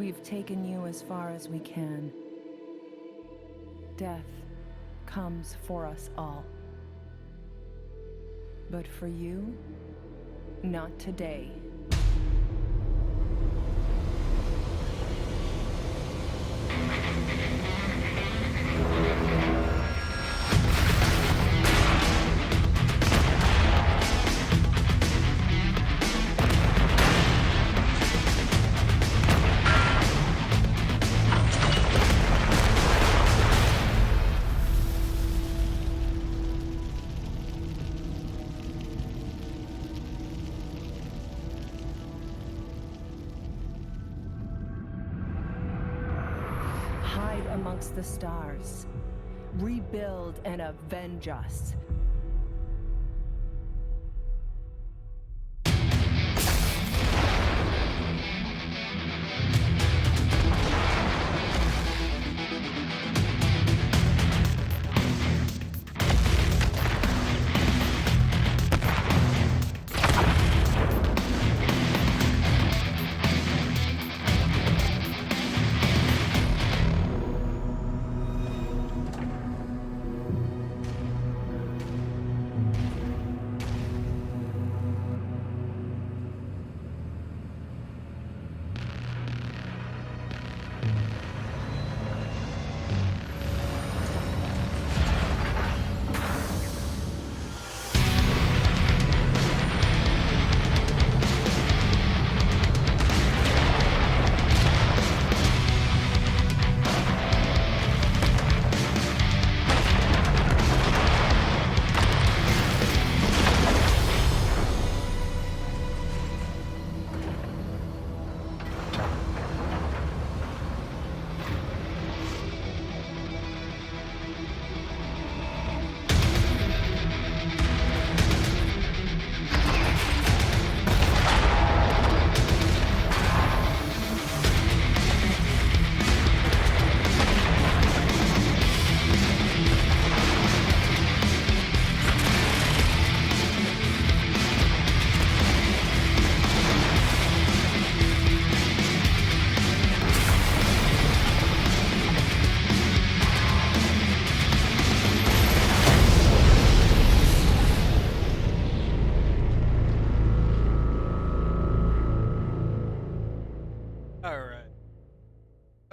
We've taken you as far as we can. Death comes for us all. But for you, not today. Hide amongst the stars. Rebuild and avenge us.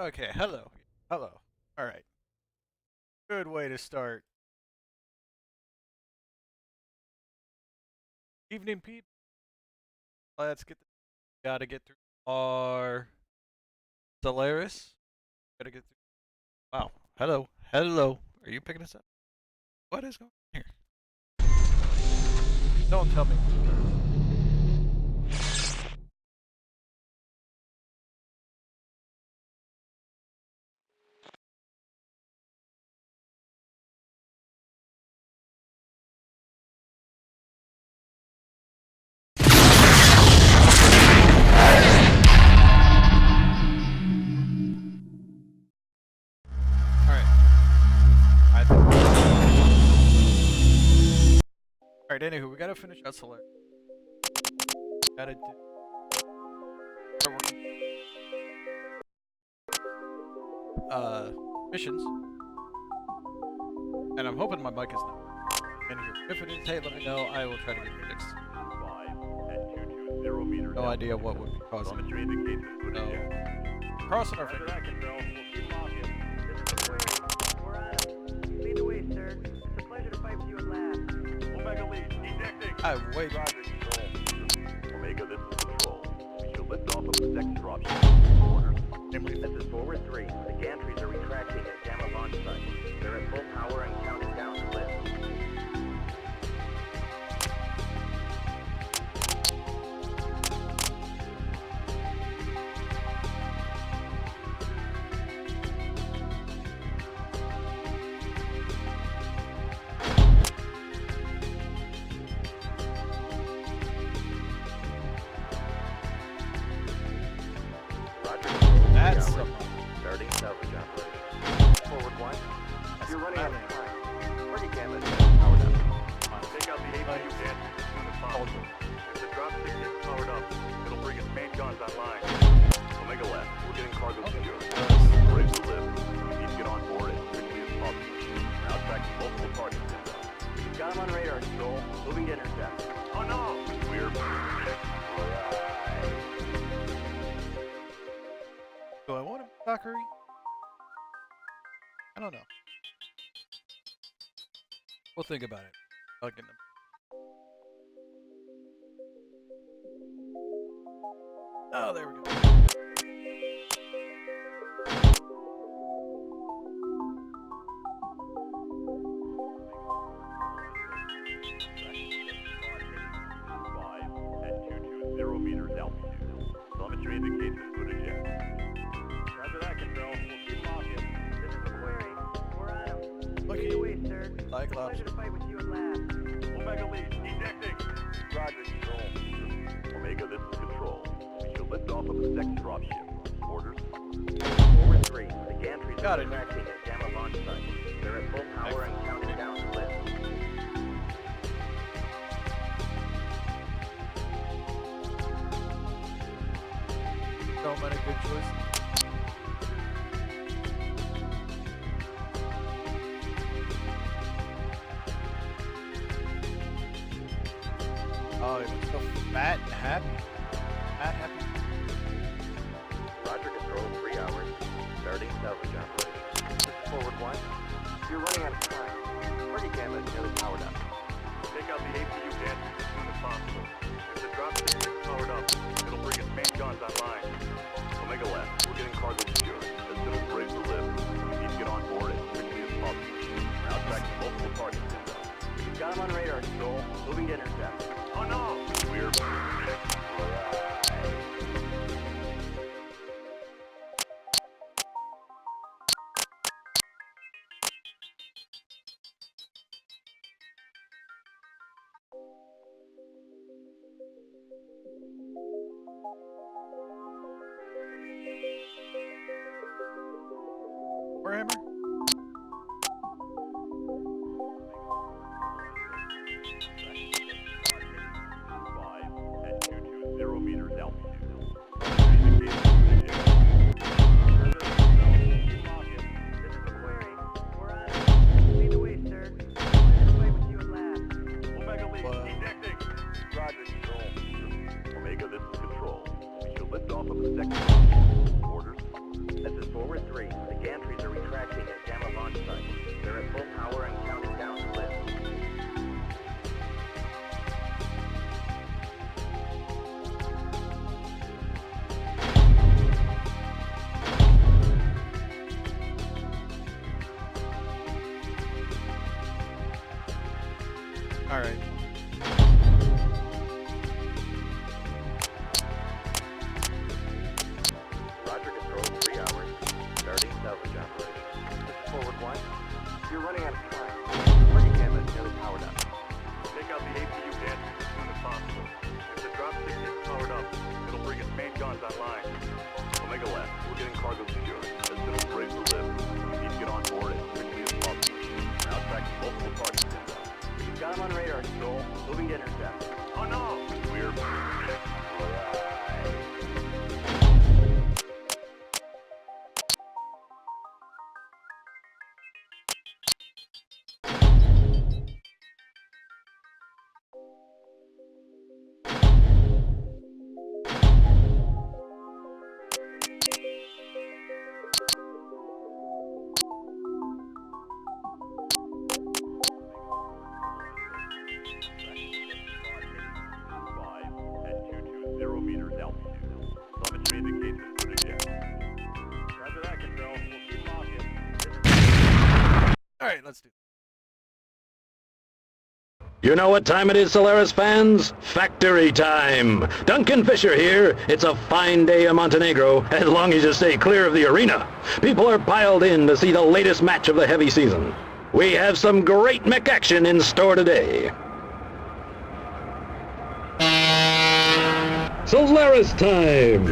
Okay, hello. Hello. Alright. Good way to start. Evening, people. Let's get gotta get through our Solaris. Gotta get through. Wow. Hello. Hello. Are you picking us up? What is going on here? Don't tell me. Alright, anywho, we gotta finish out Solaris. Gotta do. Missions. And I'm hoping my mic is not in here. If it is, hey, let me know. I will try to get it fixed. No idea what would be causing it. No. Crossing our fingers. Lead the way, sir. It's a pleasure to fight with you at last. Omega lead, ejecting. Wait. Roger, control. Omega, this is control. We shall lift off of the next dropship. Orders. This is Forward 3. The gantries are retracting at Gamma launch site. They're at full power and counting down the lift. That's starting salvage Dockery? I don't know. We'll think about it. I'll get them. Oh, there we go. At 220 meters altitude. Telemetry indicates input eject. Roger that, Control. We'll keep walking. This is MechWarrior. We're on him. Look Lead at the way, sir. Cyclops. Pleasure to fight with you at last. Omega lead, ejecting. Roger, Control. Omega, this is Control. We shall lift off of the next dropship. Orders? Forward 3. The gantries Got are it. retracting at Gamma launch site. They're at full power and counting down to lift. So many good choices. Oh, he looks so fat and happy. Fat, happy. Roger, Control. 3 hours. Starting salvage operation. This is Forward 1. You're running out of time. Party Gamma is nearly powered up. Take out the APU gantries as soon as possible. If the dropship gets powered up, it'll bring its main guns online. Omega left. We're getting cargo secured. As soon as we're ready to lift, we need to get on board as quickly as possible. We're now tracking multiple targets inbound. We've got him on radar, Control. Moving to intercept. Oh no! We're... Warhammer? At 220 meters altitude. This is MechWarrior. We're on him. Lead the way, sir. Pleasure to fight with you at last. Omega lead, Wow. ejecting. Roger, Control. Omega, this is Control. We shall lift off of the second dropship. Orders? This is Forward 3. The gantries are retracting at Gamma launch site. They're at full power and counting down to lift. Alright. Roger, Control. 3 hours. Starting salvage operation. This is Forward 1. You're running out of time. Party Gamma is nearly powered up. Take out the APU gantries as soon as possible. If the dropship gets powered up, it'll bring its main guns online. Omega left. We're getting cargo secured. As soon as we're ready to lift, we need to get on board as quickly as possible. We're now tracking multiple targets inbound. We've got him on radar, Control. Moving to intercept. Oh no! We're... At 220 meters altitude. Telemetry indicates input eject. Roger that, Control. We'll keep walking. Alright, let's do it. You know what time it is, Solaris fans? Factory time! Duncan Fisher here. It's a fine day in Montenegro, as long as you stay clear of the arena. People are piled in to see the latest match of the heavy season. We have some great mech action in store today. Solaris time!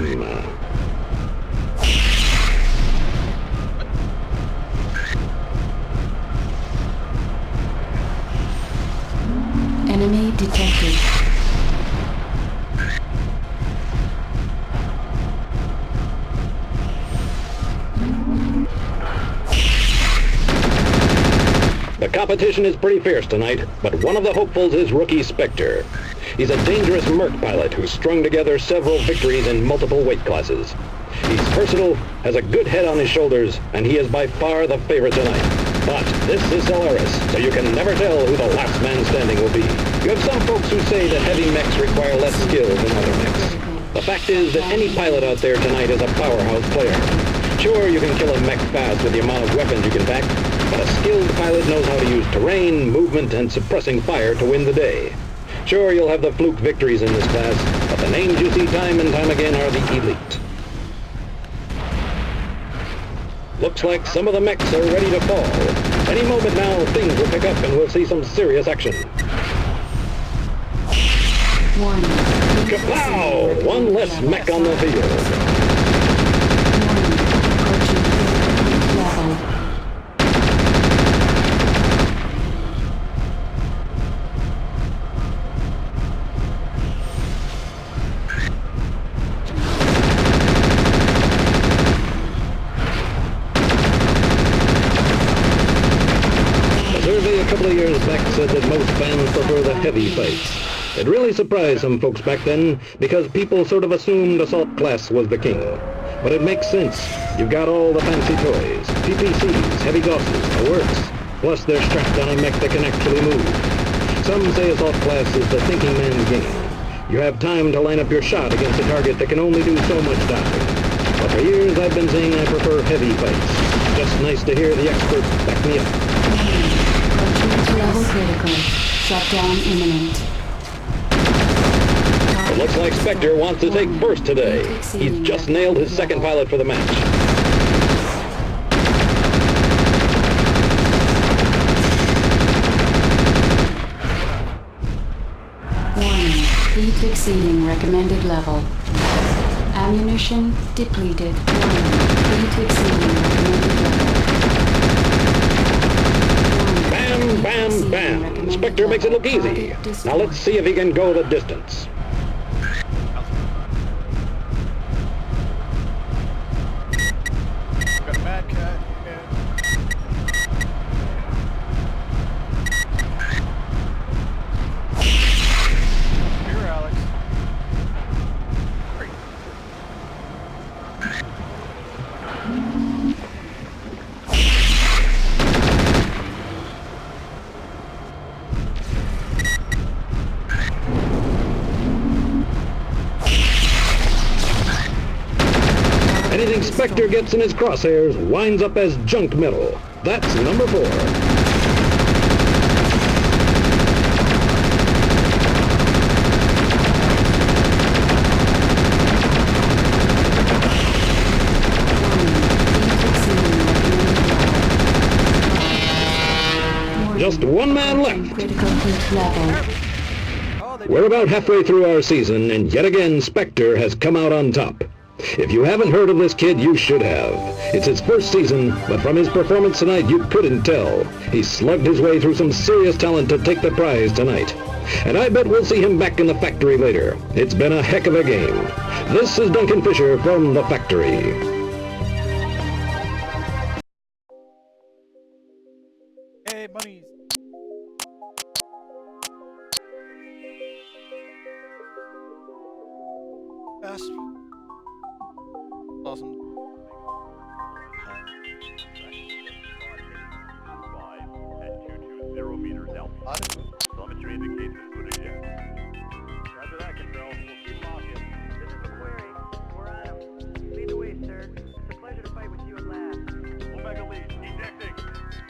Enemy detected. The competition is pretty fierce tonight, but one of the hopefuls is rookie Spectre. He's a dangerous merc pilot who's strung together several victories in multiple weight classes. He's versatile, has a good head on his shoulders, and he is by far the favorite tonight. But this is Solaris, so you can never tell who the last man standing will be. You have some folks who say that heavy mechs require less skill than other mechs. The fact is that any pilot out there tonight is a powerhouse player. Sure, you can kill a mech fast with the amount of weapons you can pack, but a skilled pilot knows how to use terrain, movement, and suppressing fire to win the day. Sure, you'll have the fluke victories in this class, but the names you see time and time again are the elite. Looks like some of the mechs are ready to fall. Any moment now, things will pick up and we'll see some serious action. Kapow! One less mech on the field. A survey a couple of years back said that most fans prefer the heavy fights. It really surprised some folks back then because people sort of assumed assault class was the king. But it makes sense. You've got all the fancy toys, PPCs, heavy Gausses, the works. Plus they're strapped on a mech that can actually move. Some say assault class is the thinking man's game. You have time to line up your shot against a target that can only do so much damage. But for years I've been saying I prefer heavy fights. Just nice to hear the experts back me up. Level critical. Shutdown imminent. It looks like Spectre wants to take first today. He's just nailed his second pilot for the match. Warning. Heat exceeding recommended level. Ammunition depleted. Warning. Heat exceeding recommended level. Bam, bam, bam. Spectre makes it look easy. Now let's see if he can go the distance. Got a mad cat. Here, Alex. Anything Spectre gets in his crosshairs winds up as junk metal. That's number 4. Just one man left. Critical heat level. We're about halfway through our season, and yet again Spectre has come out on top. If you haven't heard of this kid, you should have. It's his first season, but from his performance tonight, you couldn't tell. He slugged his way through some serious talent to take the prize tonight. And I bet we'll see him back in the factory later. It's been a heck of a game. This is Duncan Fisher from the factory. Hey, bunnies. Fast. Awesome. 5 at 220 meters out. Telemetry indicates this footage in. Roger that, Control. We'll keep them off you. This is MechWarrior. We're on him. Lead the way, sir. It's a pleasure to fight with you at last. Omega lead, ejecting.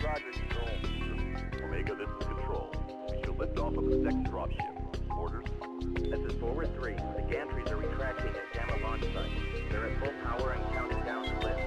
Roger, Control. Omega, this is Control. We should lift off of the next dropship. Orders? This is Forward 3. The gantries are retracting at Gamma launch site. They're at full power and counting down the lift.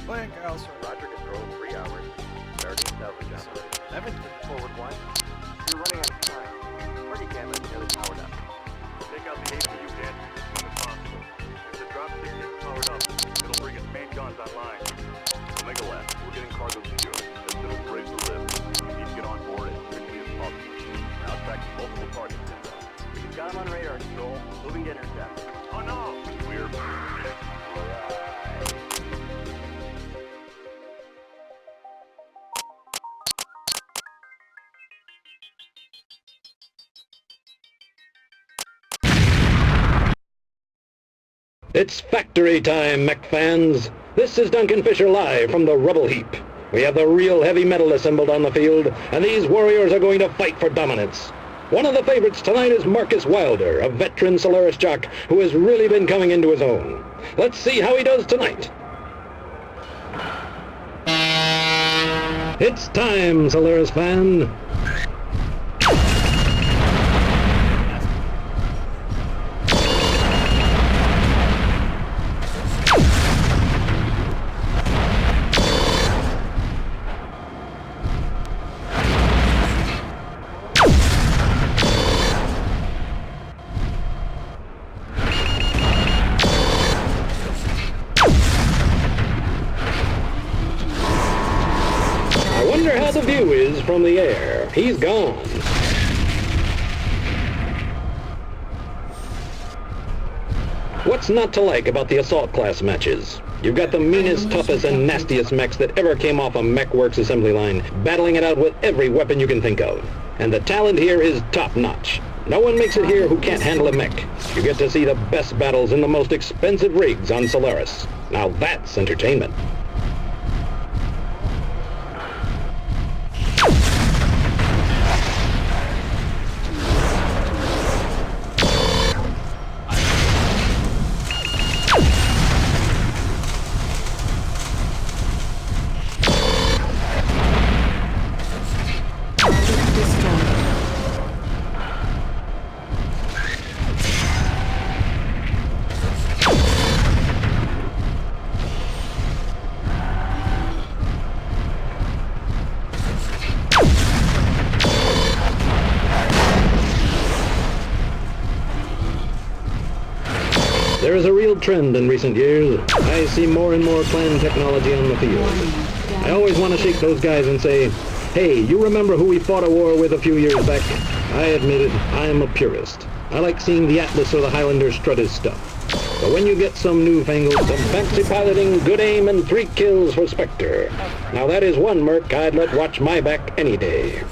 Playing Kyle, sir. Roger, Control. 3 hours. Starting salvage operation. Forward 1. You're running out of time. Party Gamma is nearly powered up. Take out the APU gantry as soon as possible. If the dropship gets powered up, it'll bring its main guns online. Omega left. We're getting cargo secured. As soon as we raise the lift, we need to get on board as quickly as possible. Now track I'm on radar control. Moving to intercept. Oh no! We're... It's factory time, mech fans. This is Duncan Fisher live from the rubble heap. We have the real heavy metal assembled on the field, and these warriors are going to fight for dominance. One of the favorites tonight is Marcus Wilder, a veteran Solaris jock who has really been coming into his own. Let's see how he does tonight. It's time, Solaris fan. I wonder how the view is from the air. He's gone. What's not to like about the assault class matches? You've got the meanest, toughest, and nastiest mechs that ever came off a MechWorks assembly line, battling it out with every weapon you can think of. And the talent here is top-notch. No one makes it here who can't handle a mech. You get to see the best battles in the most expensive rigs on Solaris. Now that's entertainment. There is a real trend in recent years. I see more and more clan technology on the field. I always want to shake those guys and say, hey, you remember who we fought a war with a few years back? I admit it, I am a purist. I like seeing the Atlas or the Highlander strut his stuff. But when you get some newfangled, some fancy piloting, good aim, and 3 kills for Spectre, now that is one merc I'd let watch my back any day.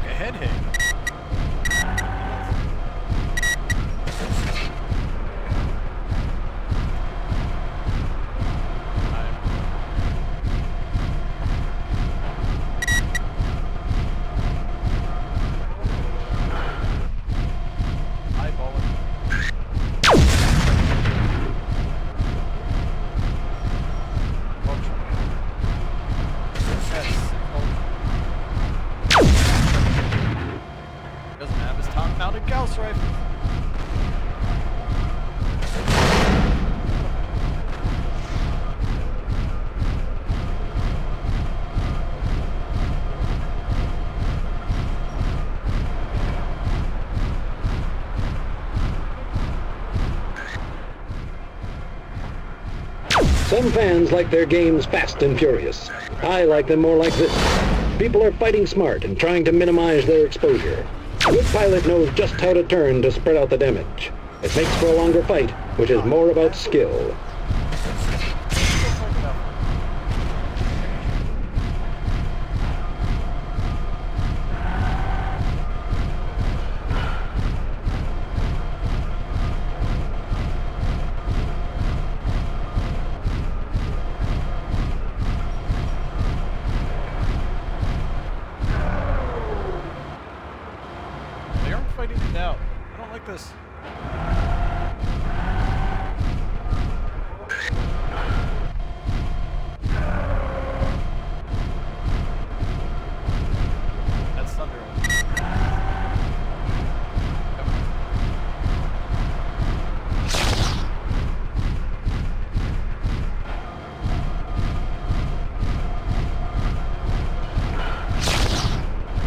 A head hit. Doesn't have his top-mounted Gauss rifle. Some fans like their games fast and furious. I like them more like this. People are fighting smart and trying to minimize their exposure. A good pilot knows just how to turn to spread out the damage. It makes for a longer fight, which is more about skill. They aren't fighting it out. I don't like this. That's thunder.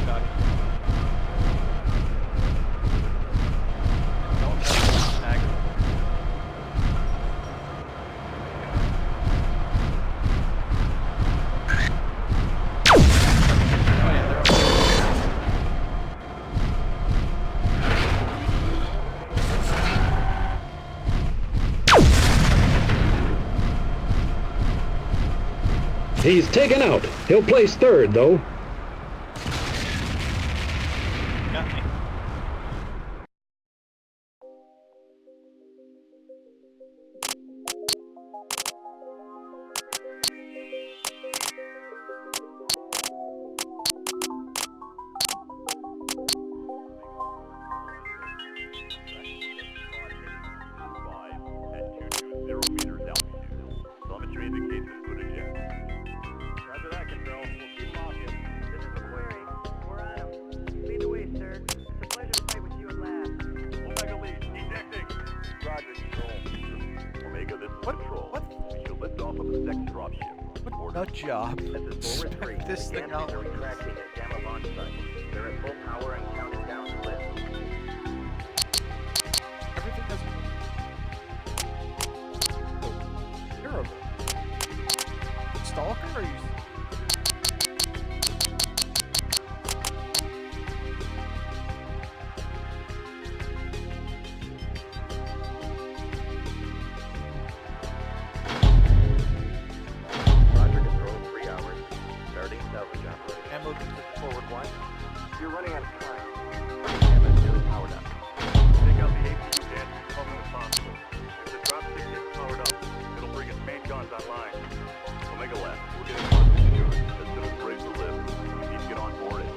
Got it. Don't He's taken out. He'll place third, though. Got me. Telemetry indicates input eject. Roger that, Control. We'll keep them off you. This is MechWarrior. We're on him. Lead the way, sir. It's a pleasure to fight with you at last. Omega lead, ejecting. Roger, Control. Omega, this is Control. What? We should lift off of the second dropship. What nut job? This is forward 3. This The thing gantries out. are retracting at Gamma launch site. They're at full power and counting down to lift. Everything has terrible. Stalker? Are you? Roger, Control. 3 hours. Starting salvage operation. Ammo. Forward 1. You're running out of time. Gamma is nearly powered up. Take out the APU gas as fast as possible. If the dropship gets powered up, it'll bring its main guns online. Omega left. We're getting cargo secured. As soon as we're ready to live, we need to get on board it.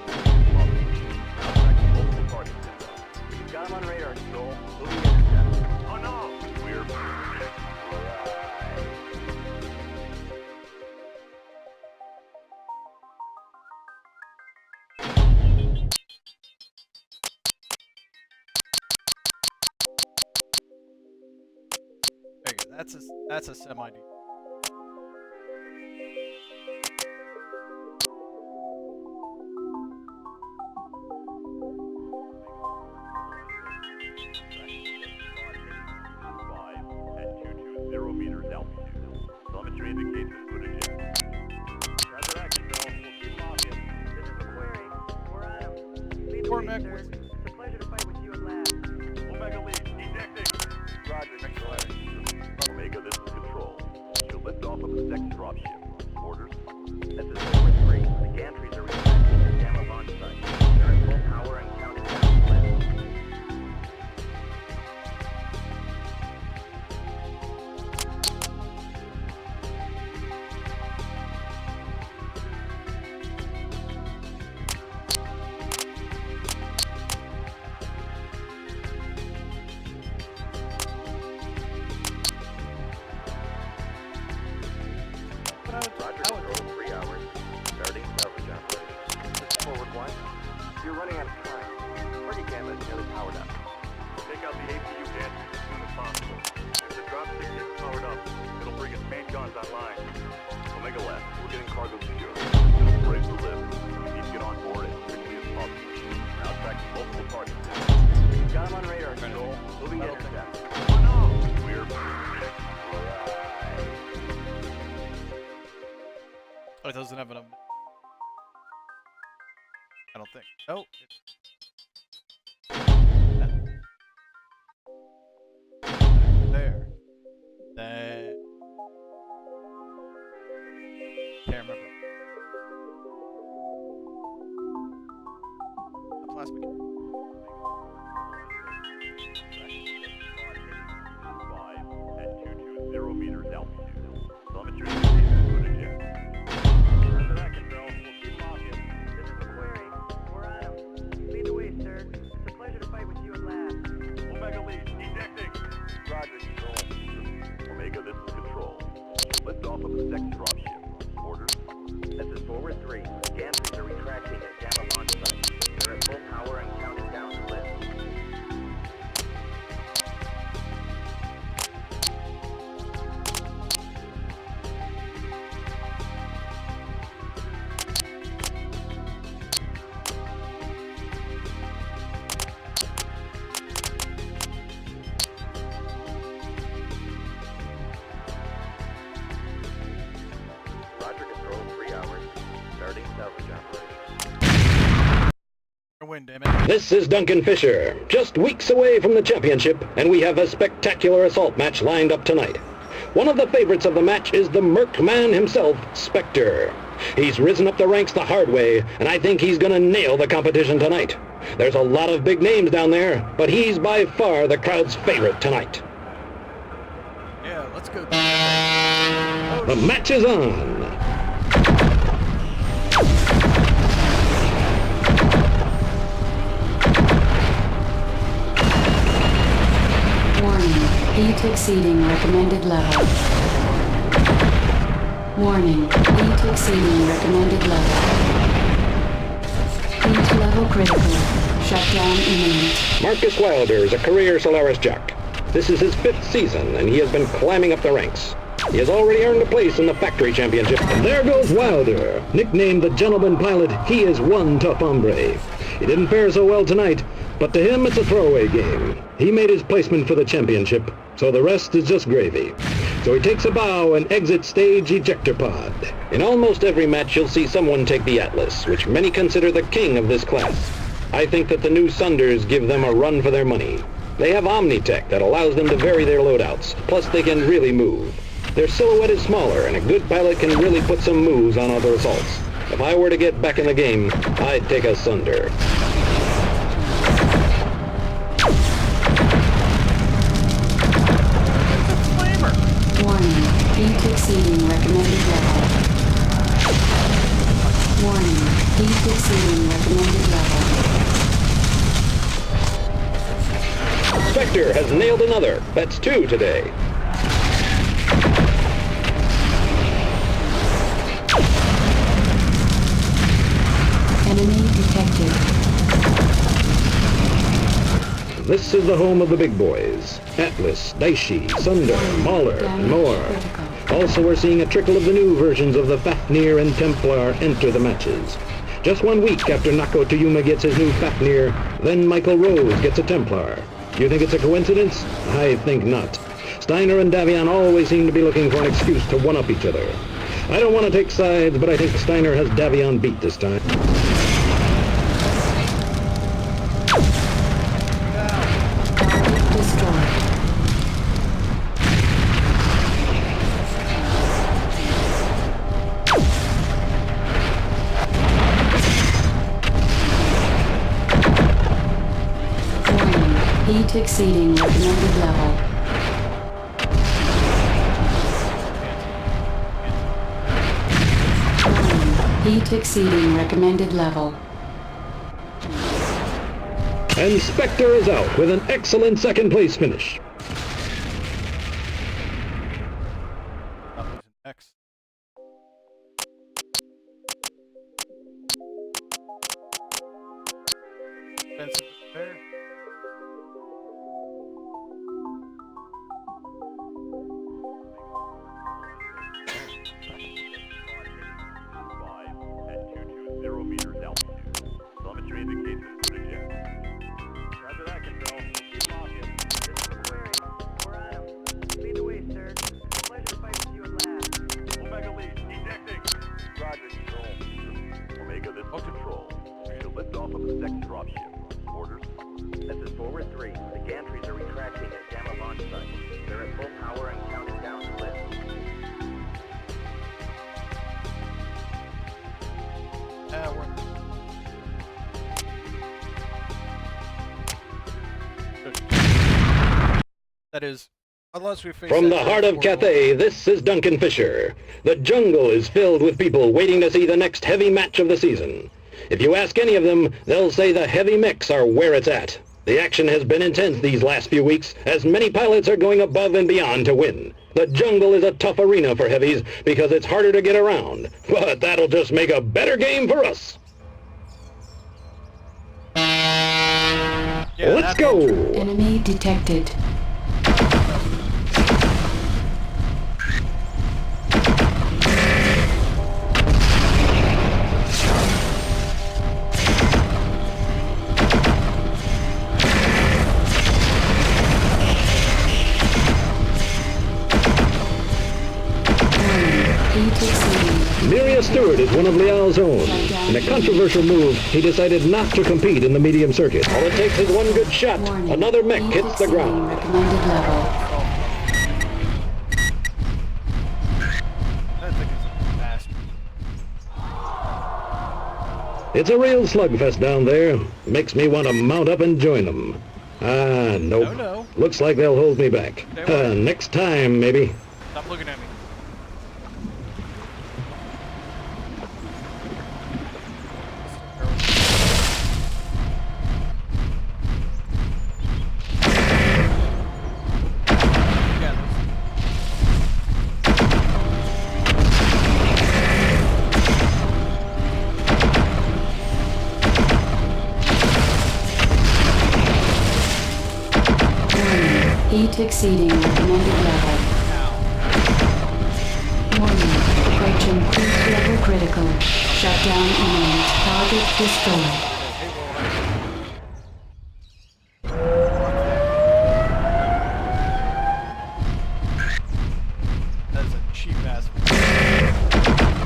Now tracking multiple targets inbound. We've got him on radar, Control. Moving intercept. Oh no! We're... There you go. That's a semi. At 220 meters altitude. Telemetry indicates input eject. Roger that, Control. We'll keep them off you. This is MechWarrior. We're on him. Lead the Poor way, Mech sir. was- It's a pleasure to fight with you at last. Omega lead, ejecting. Roger, Control. Omega, this is Control. You'll lift off of the second dropship. Orders? This is forward 3. The gantries are retracting at Gamma launch site. They're at full power and counting down to lift. But I would, Roger, I would, Control. 3 hours. Starting salvage operation. This is forward 1. You're running out of time. Target Gamma is nearly powered up. Take out the APU gas as soon as possible. If the dropship gets powered up, it'll bring its main guns online. Omega left. We're getting cargo secured. As soon as we're ready to live, we need to get on board it as quickly as possible. Now tracking multiple targets inbound. We've got him on radar, Control. Moving Battletech. intercept. Oh no! We're... oh, it doesn't have enough. I don't think. Oh, there. There. Can't remember. The plasma. At 220 meters altitude. Telemetry indicates input eject. Roger that, Control. We'll keep them off you. This is MechWarrior. We're on him. Lead the way, sir. It's a pleasure to fight with you at last. Omega lead, ejecting. Roger, Control. Omega, this is Control. Lift off of the second dropship. Orders? This is forward 3. The gantries are retracting at Gamma launch site. They're at full power and counting down to lift. Roger, Control. 3 hours. Starting salvage operation. Win, damn it. This is Duncan Fisher, just weeks away from the championship, and we have a spectacular assault match lined up tonight. One of the favorites of the match is the Merc man himself, Spectre. He's risen up the ranks the hard way, and I think he's gonna nail the competition tonight. There's a lot of big names down there, but he's by far the crowd's favorite tonight. Yeah, let's go. The match is on. Warning, heat exceeding recommended level. Warning, heat exceeding recommended level. Heat level critical. Shutdown imminent. Marcus Wilder is a career Solaris jock. This is his 5th season, and he has been climbing up the ranks. He has already earned a place in the factory championship. And there goes Wilder. Nicknamed the gentleman pilot, he is one tough hombre. He didn't fare so well tonight, but to him it's a throwaway game. He made his placement for the championship, so the rest is just gravy. So he takes a bow and exits stage ejector pod. In almost every match you'll see someone take the Atlas, which many consider the king of this class. I think that the new Sunders give them a run for their money. They have Omnitech that allows them to vary their loadouts, plus they can really move. Their silhouette is smaller, and a good pilot can really put some moves on other assaults. If I were to get back in the game, I'd take a Sunder. Warning, heat exceeding recommended level. Warning, heat exceeding recommended level. Spectre has nailed another. That's 2 today. Enemy detected. This is the home of the big boys. Atlas, Daishi, Sunder, Mauler, and more. Also, we're seeing a trickle of the new versions of the Fafnir and Templar enter the matches. Just 1 week after Nako Toyuma gets his new Fafnir, then Michael Rose gets a Templar. You think it's a coincidence? I think not. Steiner and Davion always seem to be looking for an excuse to one-up each other. I don't want to take sides, but I think Steiner has Davion beat this time. Heat exceeding recommended level. Warning, heat exceeding recommended level. And Spectre is out with an excellent 2nd place finish. Mechs. Expensive repair. At 220 meters altitude. Telemetry indicates it's legit. Roger that, Control. Keep walking. This is MechWarrior. We're on him. Lead the way, sir. Pleasure fighting you at last. Omega lead. Ejecting. Roger, Control. Omega, this is Control. We should lift off of the next dropship. Orders? This is Forward 3. The gantries are retracting at Gamma launch site. They're at full power and counting down to lift. That is, unless we face From that the heart of horrible- Cathay, this is Duncan Fisher. The jungle is filled with people waiting to see the next heavy match of the season. If you ask any of them, they'll say the heavy mechs are where it's at. The action has been intense these last few weeks, as many pilots are going above and beyond to win. The jungle is a tough arena for heavies because it's harder to get around, but that'll just make a better game for us. Yeah, Let's that's go! Enemy detected. Miria Stewart is one of Liao's own. In a controversial move, he decided not to compete in the medium circuit. All it takes is one good shot. Warning, Another mech heat hits the exceeding ground. recommended level. It's a real slugfest down there. Makes me want to mount up and join them. Ah, nope. No. Looks like they'll hold me back. They will. Next time, maybe. Stop looking at me. Heat exceeding recommended level. Warning. Approaching heat level critical. Shutdown imminent. Target destroyed. That is a cheap ass.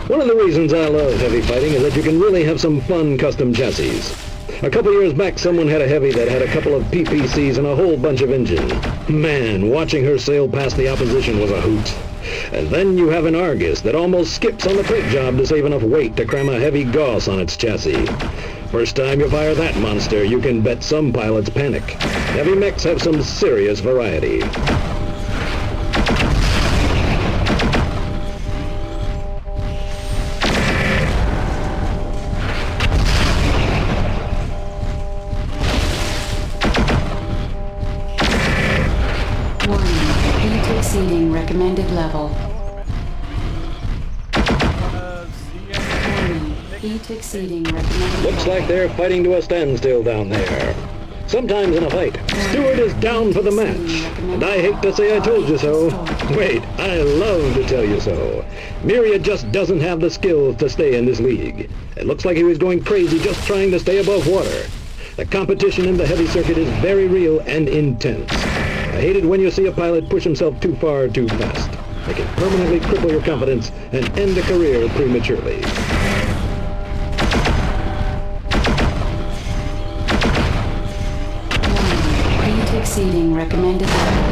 One of the reasons I love heavy fighting is that you can really have some fun custom chassis. A couple years back, someone had a heavy that had a couple of PPCs and a whole bunch of engine. Man, watching her sail past the opposition was a hoot. And then you have an Argus that almost skips on the crate job to save enough weight to cram a heavy Gauss on its chassis. First time you fire that monster, you can bet some pilots panic. Heavy mechs have some serious variety. Exceeding recommended level. Warning. Heat exceeding recommended Looks level. like they're fighting to a standstill down there. Sometimes in a fight, Stewart is down for the match. And I hate to say I told you so. Wait, I love to tell you so. Myriad just doesn't have the skills to stay in this league. It looks like he was going crazy just trying to stay above water. The competition in the heavy circuit is very real and intense. I hate it when you see a pilot push himself too far too fast. It can permanently cripple your confidence and end a career prematurely. Warning. Heat exceeding recommended level.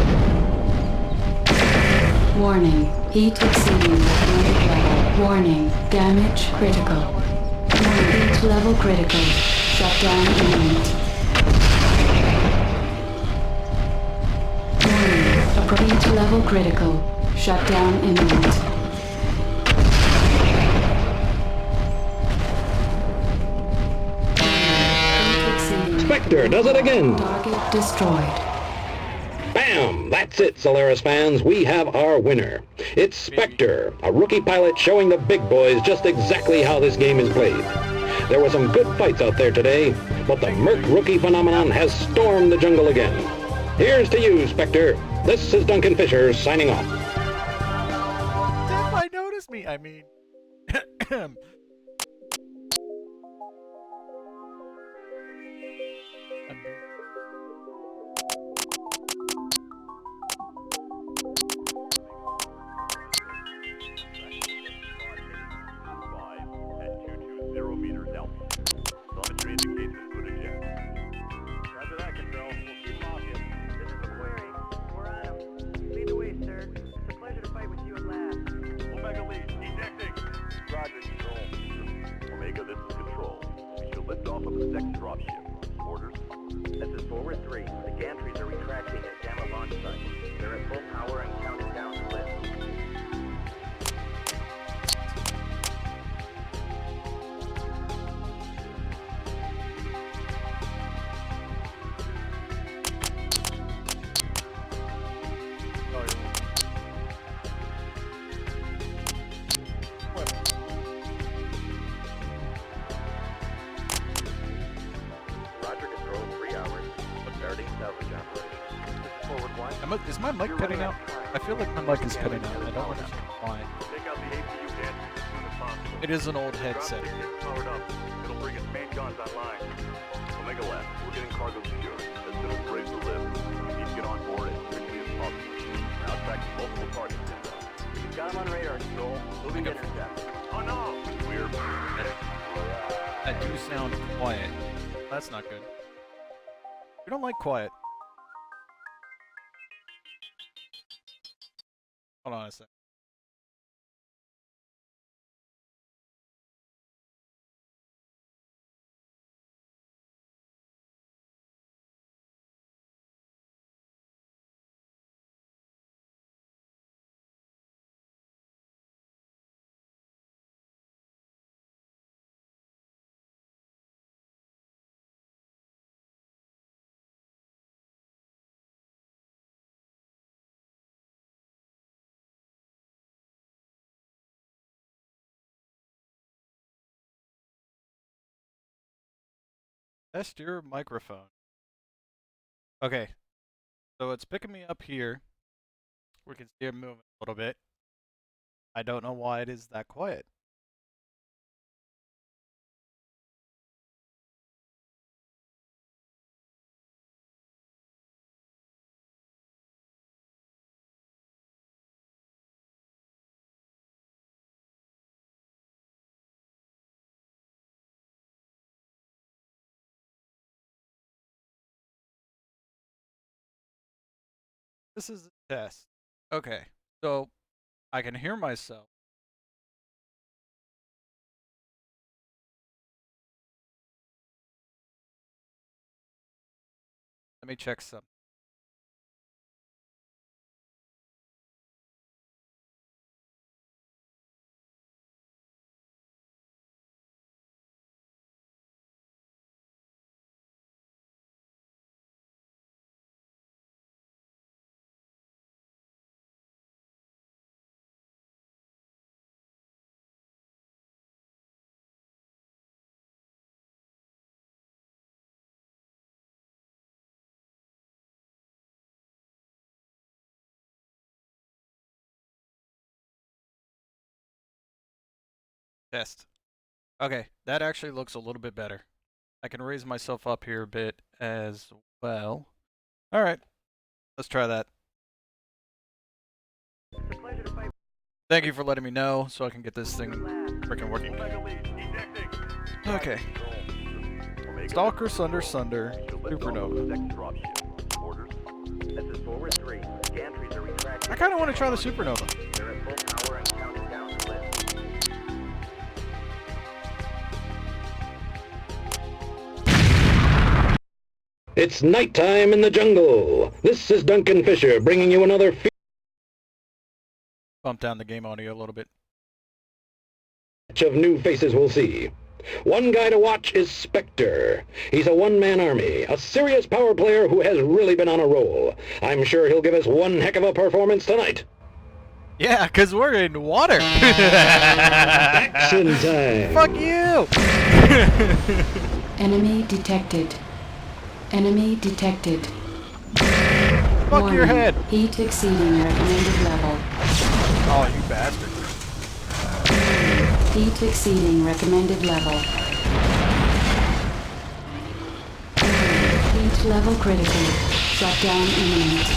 Warning. Heat exceeding recommended level. Warning. Damage critical. Warning. Heat level critical. Shutdown imminent. Heat level critical. Shutdown imminent. Spectre does it again! Target destroyed. Bam! That's it, Solaris fans. We have our winner. It's Spectre, a rookie pilot showing the big boys just exactly how this game is played. There were some good fights out there today, but the Merc rookie phenomenon has stormed the jungle again. Here's to you, Spectre. This is Duncan Fisher signing off. If I notice me, I mean. At 220 meters altitude. Telemetry indicates input eject. Roger that, Control. We'll keep them off you. This is MechWarrior. We're on him. Lead the way, sir. It's a pleasure to fight with you at last. Omega lead, ejecting. Roger, Control. Omega, this is Control. We should lift off of the second dropship. Orders? This is Forward 3. The gantries are retracting at Gamma launch site. They're at full power and counting down to lift. Roger, Control. 3 hours. Starting salvage operation. This is Forward 1. Is my mic cutting out? I feel like my mic is cutting out. I don't understand why. Take out the APU gantry as soon as possible. It is an old headset. Dropship gets powered up. It'll bring its main guns online. Omega left. We're getting cargo secured. As soon as we're ready to lift, we need to get on board as quickly as possible. We're now tracking multiple targets inbound. We've got him on radar, Control. Moving to intercept. Oh no! We're... I do sound quiet. That's not good. We don't like quiet. Hold on a sec. Test your microphone. Okay. So it's picking me up here. We can see it moving a little bit. I don't know why it is that quiet. This is a test. Okay. So I can hear myself. Let me check some. Test. Okay, that actually looks a little bit better. I can raise myself up here a bit as well. All right, let's try that. It's a pleasure to fight. Thank you for letting me know so I can get this thing freaking working. Okay. Stalker, Sunder, Supernova. This is forward 3. Gantries are retracting. I kind of want to try the Supernova. They're at full power and counting down the lift. It's nighttime in the jungle. This is Duncan Fisher bringing you another Bump down the game audio a little bit. batch of new faces we'll see. One guy to watch is Spectre. He's a one-man army, a serious power player who has really been on a roll. I'm sure he'll give us one heck of a performance tonight. Yeah, because we're in water. Action time. Fuck you. Enemy detected. Enemy detected. Fuck your head. Heat exceeding recommended level. Oh, you bastard. Heat exceeding recommended level. Heat level critical. Shutdown imminent.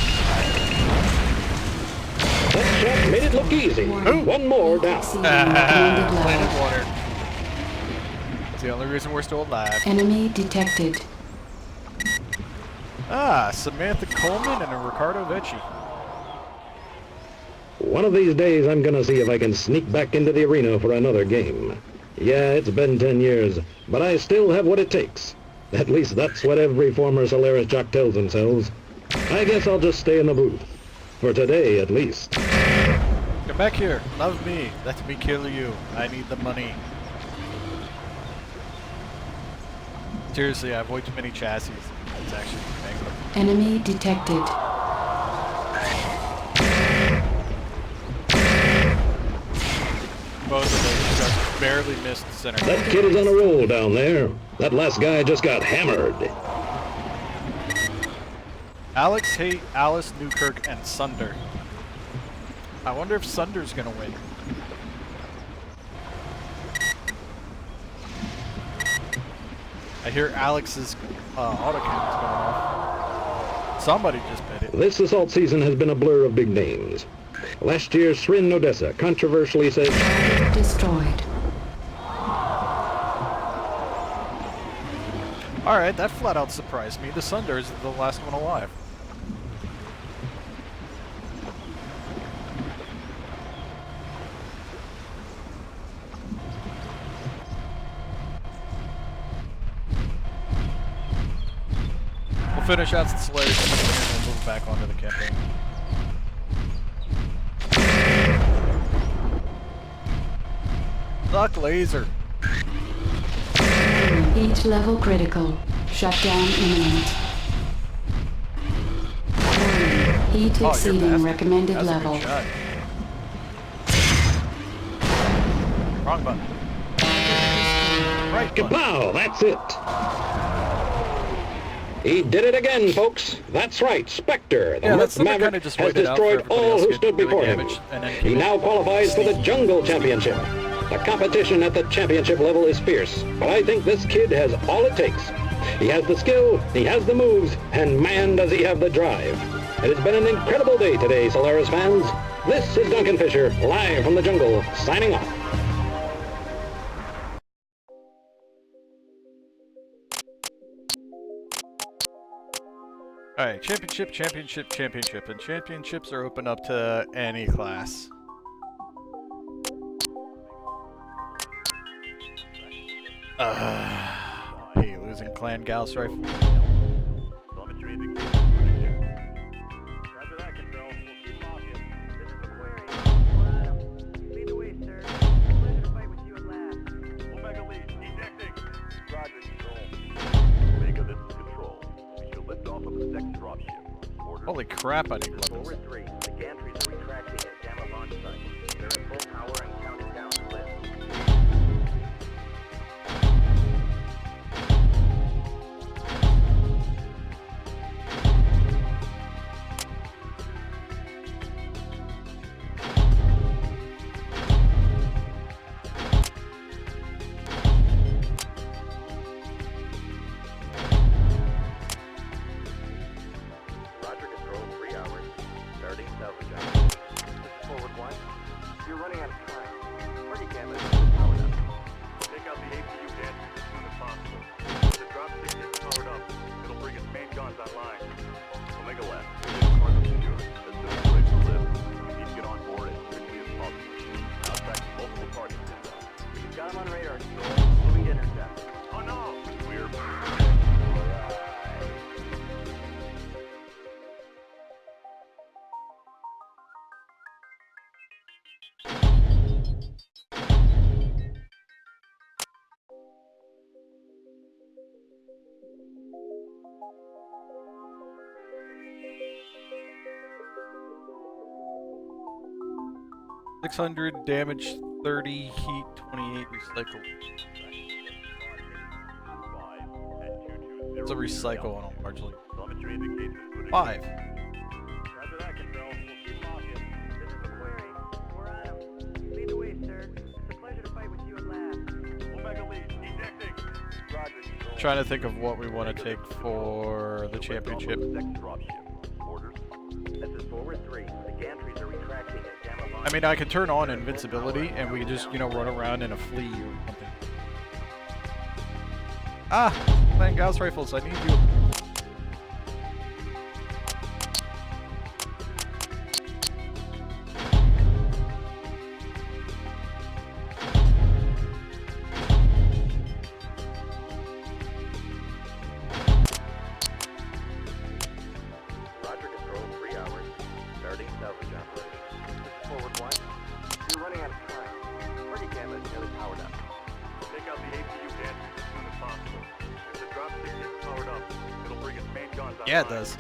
That shot made it look easy. One more down. Exceeding recommended Planet level. water. It's the only reason we're still alive. Enemy detected. Ah, Samantha Coleman and a Ricardo Vecchi. One of these days I'm gonna see if I can sneak back into the arena for another game. Yeah, it's been 10 years, but I still have what it takes. At least that's what every former Solaris jock tells themselves. I guess I'll just stay in the booth. For today, at least. Come back here. Love me. Let me kill you. I need the money. Seriously, I avoid too many chassis. It's actually mangled. Enemy detected. Both of those just barely missed center. That kid is on a roll down there. That last guy just got hammered. Alex Haight, Alice Newkirk, and Sunder. I wonder if Sunder's gonna win. I hear Alex's autocannon's going off. Somebody just bit it. This assault season has been a blur of big names. Last year's Srin Odessa controversially said, Destroyed. Alright, that flat out surprised me. The Sunder is the last one alive. We'll finish out the Slayers and then move back onto the campaign. Duck laser. Heat level critical. Shutdown imminent. Warning. Heat Oh, you're exceeding bastard. recommended That's level. a good shot. Wrong button. Right button. kapow, that's it. He did it again, folks. That's right, Spectre, the Yeah, Merc that's something Maverick, kinda just has waited out for destroyed everybody all else who to stood get really before him. damaged, and then He now qualifies for the sneaky. Jungle Championship. The competition at the championship level is fierce, but I think this kid has all it takes. He has the skill, he has the moves, and man does he have the drive. It has been an incredible day today, Solaris fans. This is Duncan Fisher, live from the jungle, signing off. Alright, championship, and championships are open up to any class. I hate losing Clan Gauss rifle. Telemetry indicates good. Roger that, Control. We'll keep them off you. This is MechWarrior. We're on him. Lead the way, sir. Pleasure to fight with you at last. Omega lead, ejecting. Roger, Control. Omega, this is Control. We should lift off of the second dropship. Order. Holy crap, I need weapons. Forward 3. The gantries are retracting at Gamma launch site. They're at full power and counting down the lift. Roger, Control. 3 hours. Starting salvage operation. This is forward 1. You're running out of time. Party Gamma is powered up. Take out the APU gantry as soon as possible. When the dropship gets powered up, it'll bring its main guns online. Omega left. We're getting cargo secure. As soon as we're ready to lift, we need to get on board as quickly as possible. Now tracking multiple targets inbound. We've got him on radar, Control. Moving to intercept. Oh no! We're... $600 damage, 30 heat, 28 recycle. It's a recycle on them largely. Telemetry indicates good. 5. Roger that, Control. We'll keep him off you. This is MechWarrior. We're on him. Lead the way, sir. It's a pleasure to fight with you at last. Omega lead, ejecting. Roger, Control. Trying to think of what we want to take for the championship. Second dropship. Orders. This is forward 3. The gantries are retracting at Gamma launch. I mean, I can turn on invincibility and we can just, you know, run around in a flea or something. Ah! Clan Gauss rifles, I need you. Roger, Control. 3 hours. Starting salvage operation. This is forward 1. You're running out of time. Party Gamma is nearly powered up. Take out the APU gantry as soon as possible. If the dropship gets powered up, it'll bring its main guns online. Yeah, it does.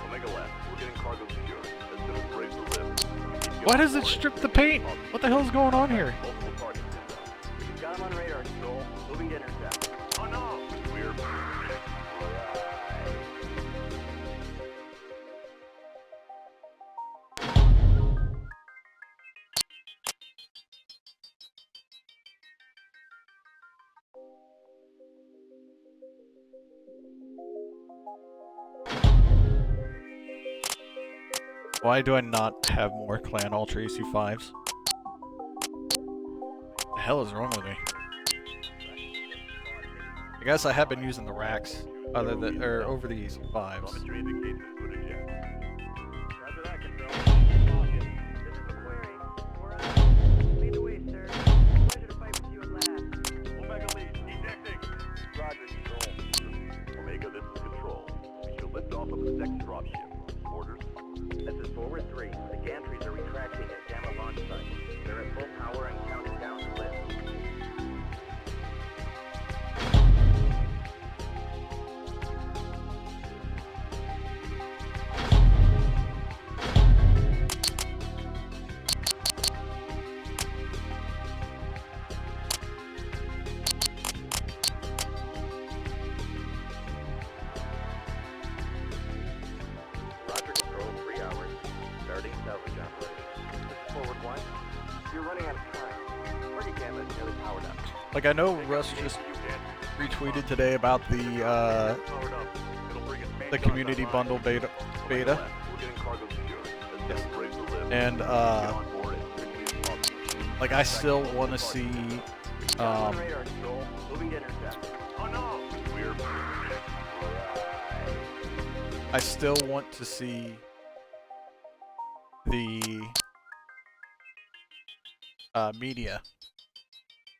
Omega left. We're getting cargo secure. As soon as we're ready to lift, we need to get Why on does it board strip as the quickly paint? as possible. What the hell's going on here? Multiple targets inbound. We've got him on radar, Control. Moving to intercept. Oh no! We're... Why do I not have more Clan Ultra AC5s? The hell is wrong with me? I guess I have been using the racks other than over the AC5s. Telemetry indicates good eject. Roger that, Control. This is MechWarrior. We're on him. Lead the way, sir. Pleasure to fight with you at last. Omega lead, ejecting. Roger, Control. Omega, this is Control. We should lift off of the second dropship. Orders. This is forward 3. The gantries are retracting at Gamma launch site. They're at full power and counting down the lift. You're running out of time. Target gamma is nearly powered up. Like, I know Russ just retweeted today about the community bundle beta. We're getting cargo secured. As soon as raise the lift, And, get on board it as quickly as possible. like, I still want to see, Radar control. Moving to intercept. Oh no! We're I still want to see the media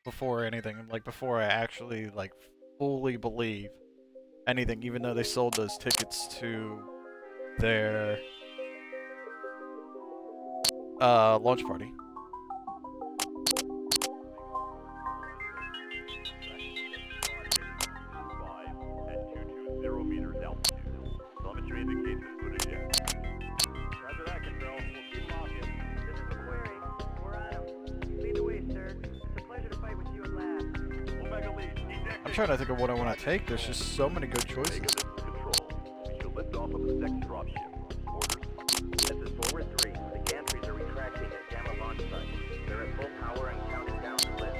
before anything, like before I actually like fully believe anything, even though they sold those tickets to their launch party. at 220 meters altitude. Telemetry indicates included yet. Roger that, Control. We'll keep walking. This is MechWarrior. We're on him. Lead the way, sir. It's a pleasure to fight with you at last. Omega lead, I'm trying to think of what I want to take. There's just so many good choices. Omega, this is Control. We should lift off of the next dropship. Orders. This is Forward 3. The gantries are retracting at Gamma launch site. They're at full power and counting down the lift.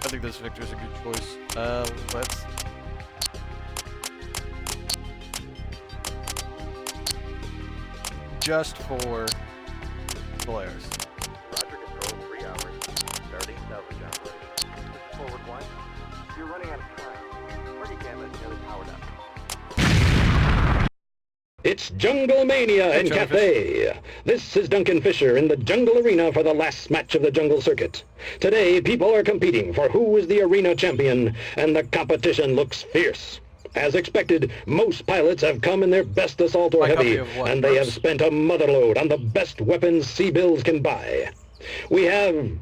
I think this Victor's a good choice. Let's. Just for Polaris. Roger, Control. 3 hours. Starting salvage operation. This is Forward 1. You're running out of time. Target gamma is nearly powered up. It's Jungle Mania in Jungle Cathay. This is Duncan Fisher in the Jungle Arena for the last match of the Jungle Circuit. Today, people are competing for who is the arena champion, and the competition looks fierce. As expected, most pilots have come in their best assault or My copy heavy, of what, and they have Bruce? spent a motherload on the best weapons C-bills can buy. We have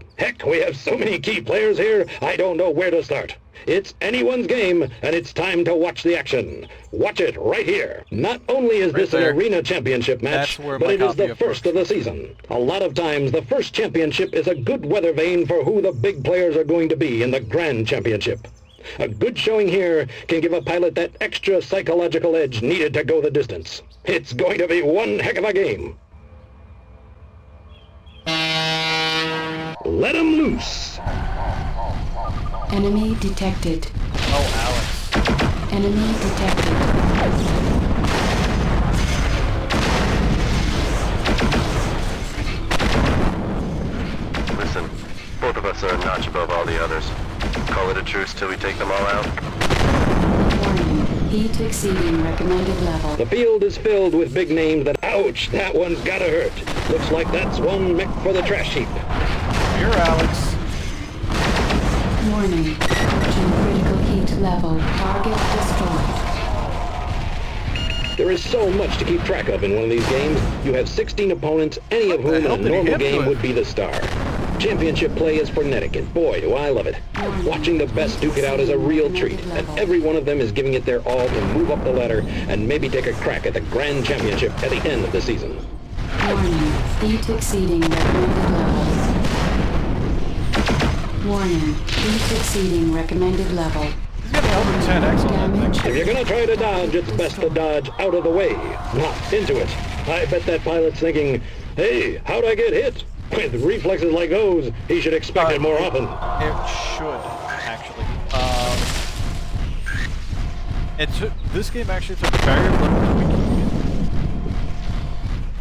so many key players here, I don't know where to start. It's anyone's game, and it's time to watch the action. Watch it right here. Not only is Right this there. an arena championship match, That's where but my it is copy the of first Brooks of the season. A lot of times, the first championship is a good weather vane for who the big players are going to be in the grand championship. A good showing here can give a pilot that extra psychological edge needed to go the distance. It's going to be one heck of a game. Let 'em loose. Enemy detected. Oh, Alex. Enemy detected. Listen, both of us are a notch above all the others. Call it a truce till we take them all out. Warning. Heat exceeding recommended level. The field is filled with big names that, ouch, that one's gotta hurt. Looks like that's one mech for the trash heap. Here, Alex. Warning. Approaching critical heat level. Target destroyed. There is so much to keep track of in one of these games. You have 16 opponents, any of What the whom in hell a did he normal hit game with? would be the star. Championship play is frenetic, and boy, do I love it. Watching the best duke it out is a real treat, and every one of them is giving it their all to move up the ladder and maybe take a crack at the grand championship at the end of the season. Warning. Heat exceeding recommended level. Warning. Heat exceeding recommended level. He's got an Elder 10X on that Damage. thing. If you're gonna try to dodge, it's best to dodge out of the way, not into it. I bet that pilot's thinking, hey, how'd I get hit? With reflexes like those, he should expect it more often. It should, actually. This game actually took very little tweaking.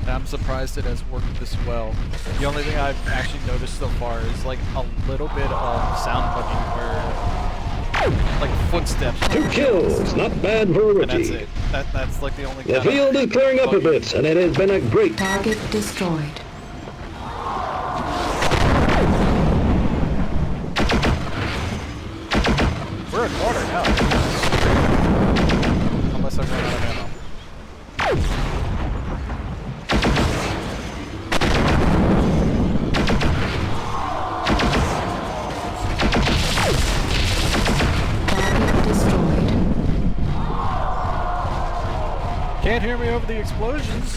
And I'm surprised it has worked this well. The only thing I've actually noticed so far is like a little bit of sound bugging where like footsteps. 2 kills, not bad for a And that's rookie. it. That's like the only The kind of field is clearing up a buggy. bit, and it has been a great... Target destroyed. We're at water now. Unless I run out of ammo. Target destroyed. Can't hear me over the explosions.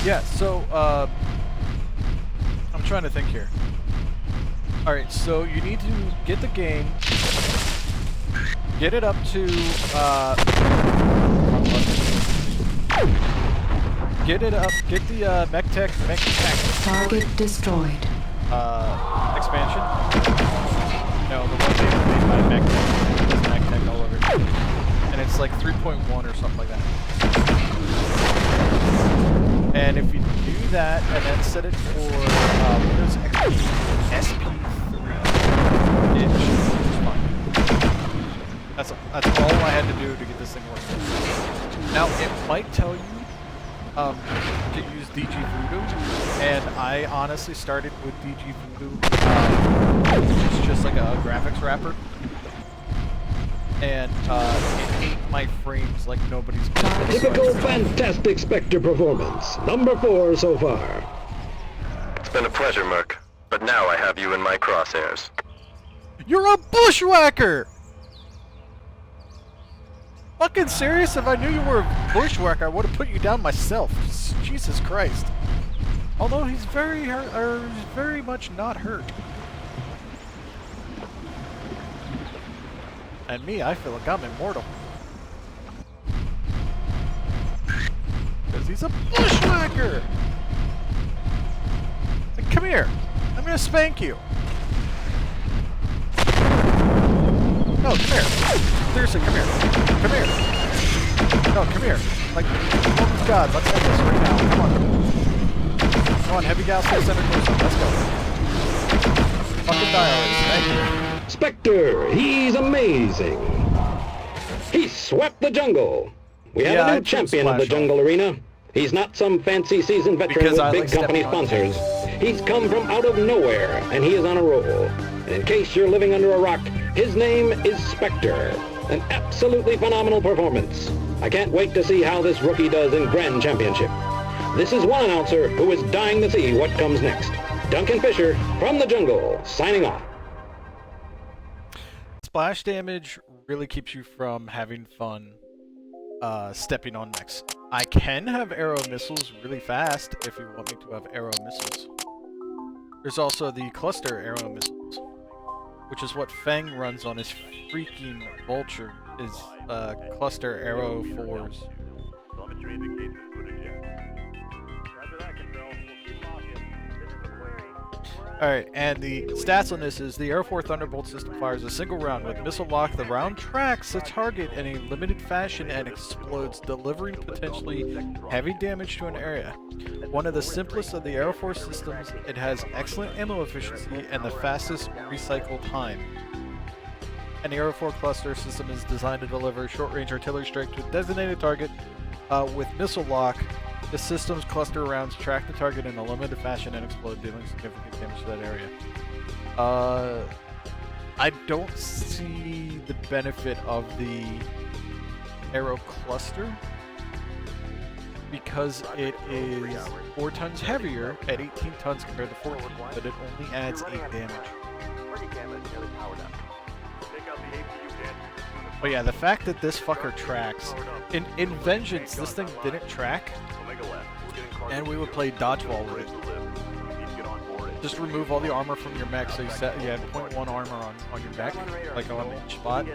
Yeah, so, I'm trying to think here. Alright, so you need to get the game, get it up to, get the Mechs Target destroyed. expansion. No, the one made by Mechs. There's Mechs all over it. And it's like 3.1 or something like that. And if you do that and then set it for Windows XP SP3, it should be fine. That's all I had to do to get this thing working. Now it might tell you to use DG Voodoo, and I honestly started with DG Voodoo, which is just like a graphics wrapper, and it ate my frames like nobody's business. Typical fantastic Spectre performance. Number 4 so far. It's been a pleasure, Merc. But now I have you in my crosshairs. You're a bushwhacker! Fucking serious? If I knew you were a bushwhacker, I would have put you down myself. Jesus Christ. Although he's very hurt, or he's very much not hurt. And me, I feel like I'm immortal. Because he's a bushwhacker! Like, come here! I'm gonna spank you! No, come here. Seriously, come here. Come here. No, come here. Like, oh God, let's end this right now. Come on. Come on, heavy gas center closer. Let's go. Fucking die already. Thank you. Spectre, he's amazing. He swept the jungle. We have a new champion of the jungle arena. He's not some fancy seasoned veteran with big company sponsors. He's come from out of nowhere, and he is on a roll. And in case you're living under a rock, his name is Spectre. An absolutely phenomenal performance. I can't wait to see how this rookie does in Grand Championship. This is one announcer who is dying to see what comes next. Duncan Fisher from the jungle, signing off. Splash damage really keeps you from having fun stepping on mechs. I can have arrow missiles really fast if you want me to have arrow missiles. There's also the cluster arrow missiles, which is what Feng runs on his freaking Vulture, is cluster arrow 4s. Telemetry indicates this would again. Roger that, Control. We'll keep them off you. This is MechWarrior. Alright, and the stats on this is the Air 4 Thunderbolt system fires a single round. With missile lock, the round tracks the target in a limited fashion and explodes, delivering potentially heavy damage to an area. One of the simplest of the Air Force systems, it has excellent ammo efficiency and the fastest recycle time. And the Air 4 cluster system is designed to deliver short-range artillery strike to a designated target. With missile lock, the system's cluster rounds track the target in a limited fashion and explode, dealing significant damage to that area. I don't see the benefit of the arrow cluster because it is 4 tons heavier at 18 tons compared to 14, but it only adds 8 damage. But yeah, the fact that this fucker tracks. In Vengeance, this thing didn't track, and we would play dodgeball with it. Just remove all the armor from your mech, so you had 0.1 armor on your mech, like on each spot.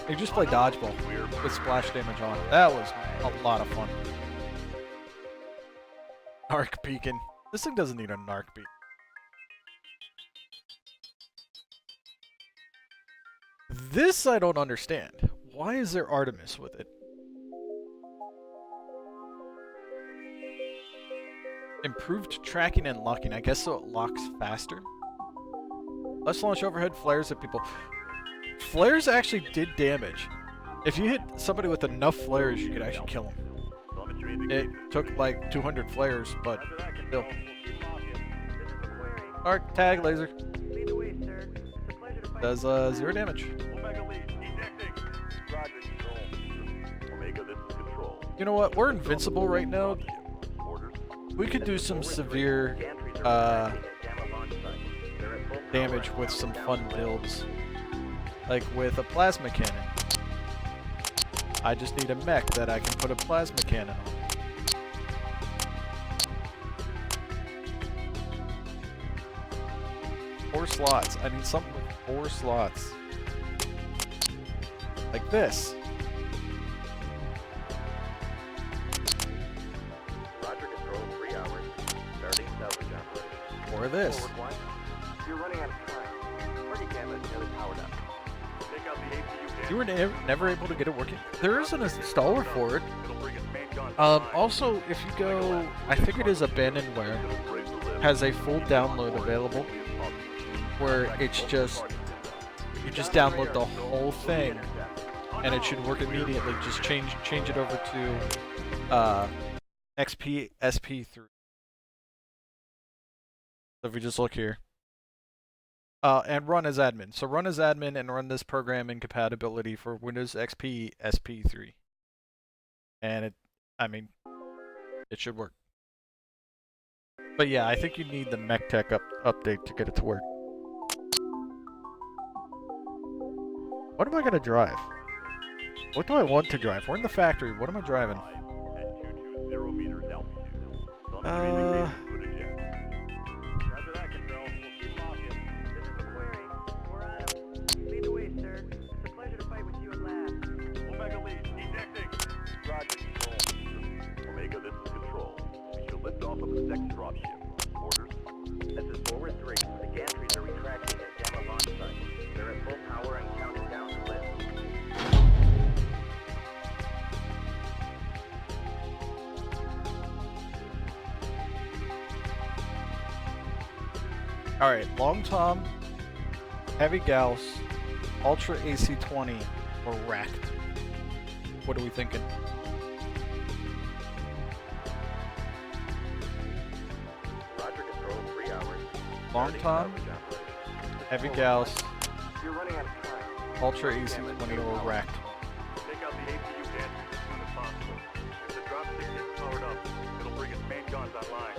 You just play dodgeball with splash damage on. That was a lot of fun. Narc beacon. This thing doesn't need a narc beacon. This I don't understand. Why is there Artemis with it? Improved tracking and locking. I guess so it locks faster. Let's launch overhead flares at people. Flares actually did damage. If you hit somebody with enough flares, you could actually kill them. It took like 200 flares, but still. Arc tag laser. Does 0 damage. You know what? We're invincible right now. We could do some severe damage with some fun builds. Like with a plasma cannon. I just need a mech that I can put a plasma cannon on. 4 slots. I need something with 4 slots. Like this. Roger, control, 3 hours. Starting salvage operation. Or this. Forward 1. You're running out of time. Party camera is nearly powered up. Take out the APU. You were never able to get it working? There is an installer for it. It'll bring its main guns online. Also, if you go, I think it is Abandonware, It'll raise the lift. has a full download available where it's just, you just download the whole thing and it should work immediately. Just change it over to XP SP3. So if we just look here. And run as admin. So run as admin and run this program in compatibility for Windows XP SP3. And it should work. But yeah, I think you need the Mechtek update to get it to work. What am I gonna drive? What do I want to drive? We're in the factory. What am I driving? At 220 meters altitude. Summary indicates footage yet. Roger that, control. We'll keep off you. This is MechWarrior. We're on him. Lead the way, sir. It's a pleasure to fight with you at last. Omega lead, ejecting. Roger, control. Omega, this is control. We should lift off of the second dropship. Orders? This is forward 3. The gantries are retracting at Gamma launch site. They're at full power and counting down the lift. Alright, Long Tom, Heavy Gauss, Ultra AC20, or Racked. What are we thinking? Roger, control, 3 hours. Long Starting Tom, salvage operation. Heavy Forward Gauss, 1. You're running out of time. Ultra AC20, or Racked. Take out the APU gantry as soon as possible. If the dropship gets powered up, it'll bring its main guns online.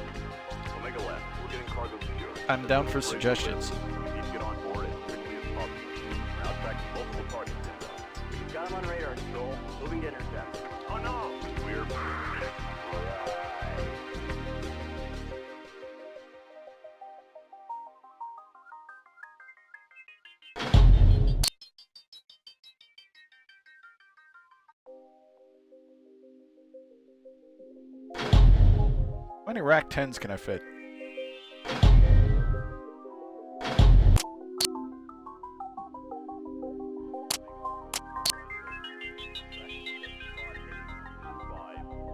Omega left. We're getting cargo secured. I'm down for suggestions. We need to get on board as quickly as possible. We're now tracking multiple targets. You've got him on radar, control. Moving to intercept. Oh no! We're... How many Rack 10s can I fit?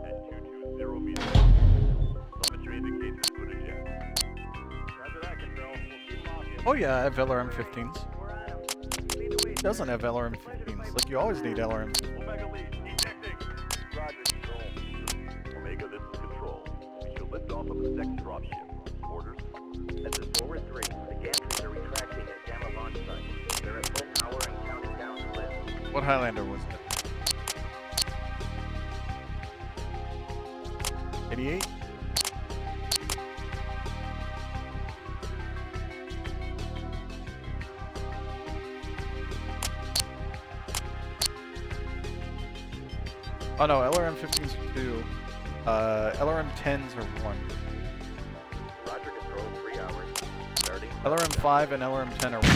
At 220 meters. Telemetry indicates footage yet. Roger that, control. We'll keep off you. Oh yeah, I have LRM-15s. We're on him. Lead the way, It doesn't have LRM-15s. Like, you always need LRM. Omega lead, ejecting. Roger, control. Omega, this is control. We should lift off of the second dropship. Orders? This is forward 3. The gantries are retracting at Gamma launch site. They're at full power and counting down the lift. What Highlander was it? 88? Oh no, LRM-15s are 2. LRM-10s are 1. Roger, control, 3 hours. Starting. LRM-5 and LRM-10 are 1.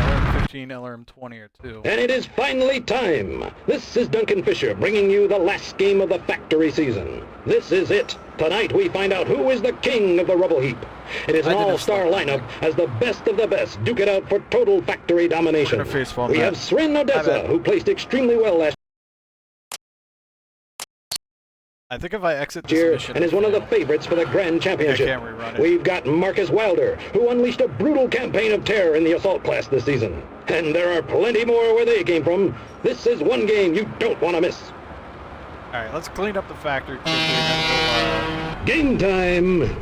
LRM-15, LRM-20 are 2. And it is finally time. This is Duncan Fisher bringing you the last game of the factory season. This is it. Tonight we find out who is the king of the rubble heap. It is an I didn't all-star select lineup as the best of the best duke it out for total factory domination. We're gonna face palm We that. have Srin My Odessa, bad. who placed extremely well last I think if I exit this year mission, and is one of the fail. favorites for the Grand Championship. can't rerun it. We've got Marcus Wilder, who unleashed a brutal campaign of terror in the assault class this season. And there are plenty more where they came from. This is one game you don't want to miss. Alright, let's clean up the factory quickly and Game time! then we'll,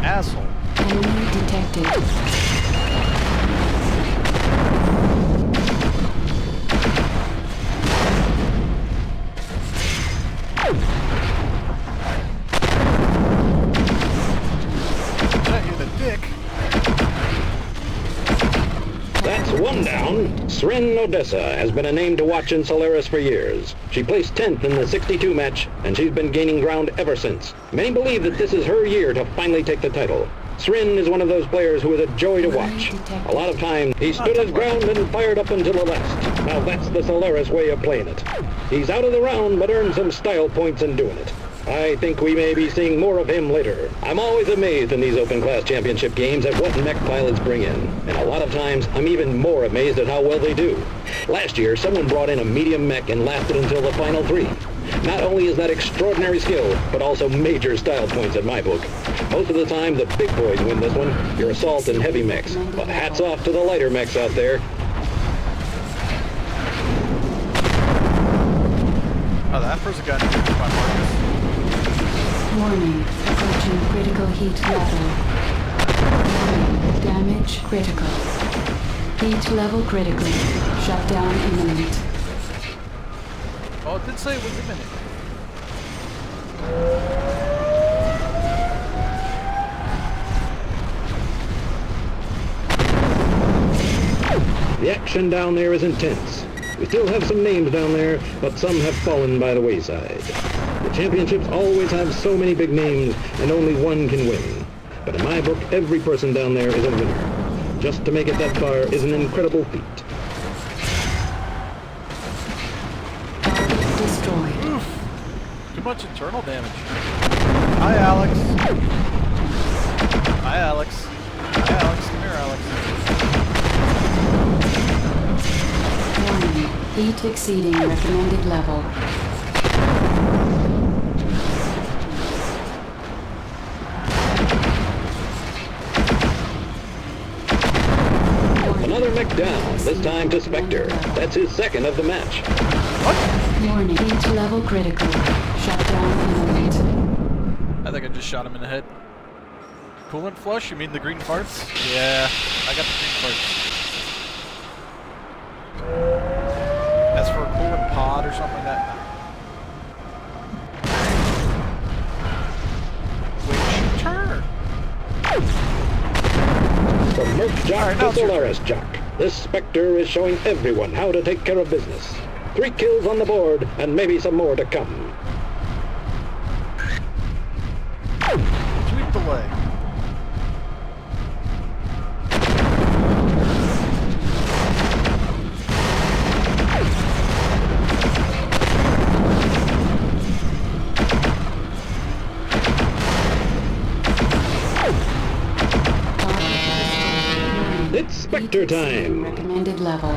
asshole. Enemy detected. Shut you in the dick. That's one down. Srin Odessa has been a name to watch in Solaris for years. She placed 10th in the 62 match, and she's been gaining ground ever since. Many believe that this is her year to finally take the title. Srin is one of those players who is a joy to watch. A lot of times, he stood his ground and fired up until the last. Now that's the Solaris way of playing it. He's out of the round, but earned some style points in doing it. I think we may be seeing more of him later. I'm always amazed in these open class championship games at what mech pilots bring in. And a lot of times, I'm even more amazed at how well they do. Last year, someone brought in a medium mech and lasted until the final 3. Not only is that extraordinary skill, but also major style points in my book. Most of the time, the big boys win this one, your assault and heavy mechs. But hats off to the lighter mechs out there. Oh, that person got injured by Marcus. Warning, approaching critical heat level. Warning, damage critical. Heat level critical. Shutdown imminent. Oh, it did say it was imminent. The action down there is intense. We still have some names down there, but some have fallen by the wayside. The championships always have so many big names, and only one can win. But in my book, every person down there is a winner. Just to make it that far is an incredible feat. Destroyed. Oof. Too much internal damage. Hi, Alex. Hi, Alex. Hi, Alex. Come here, Alex. Warning, heat exceeding recommended level. Another mech down, this time to Spectre. That's his second of the match. Warning, heat level critical. Shutdown imminent. I think I just shot him in the head. Coolant flush? You mean the green farts? Yeah, I got the green farts. As for a coolant pod or something like that, no. Which turn? From Merc Jock now to it's your Solaris Jock, this Spectre is showing everyone how to take care of business. 3 kills on the board, and maybe some more to come. Sweep the leg. It's Spectre time! Recommended level.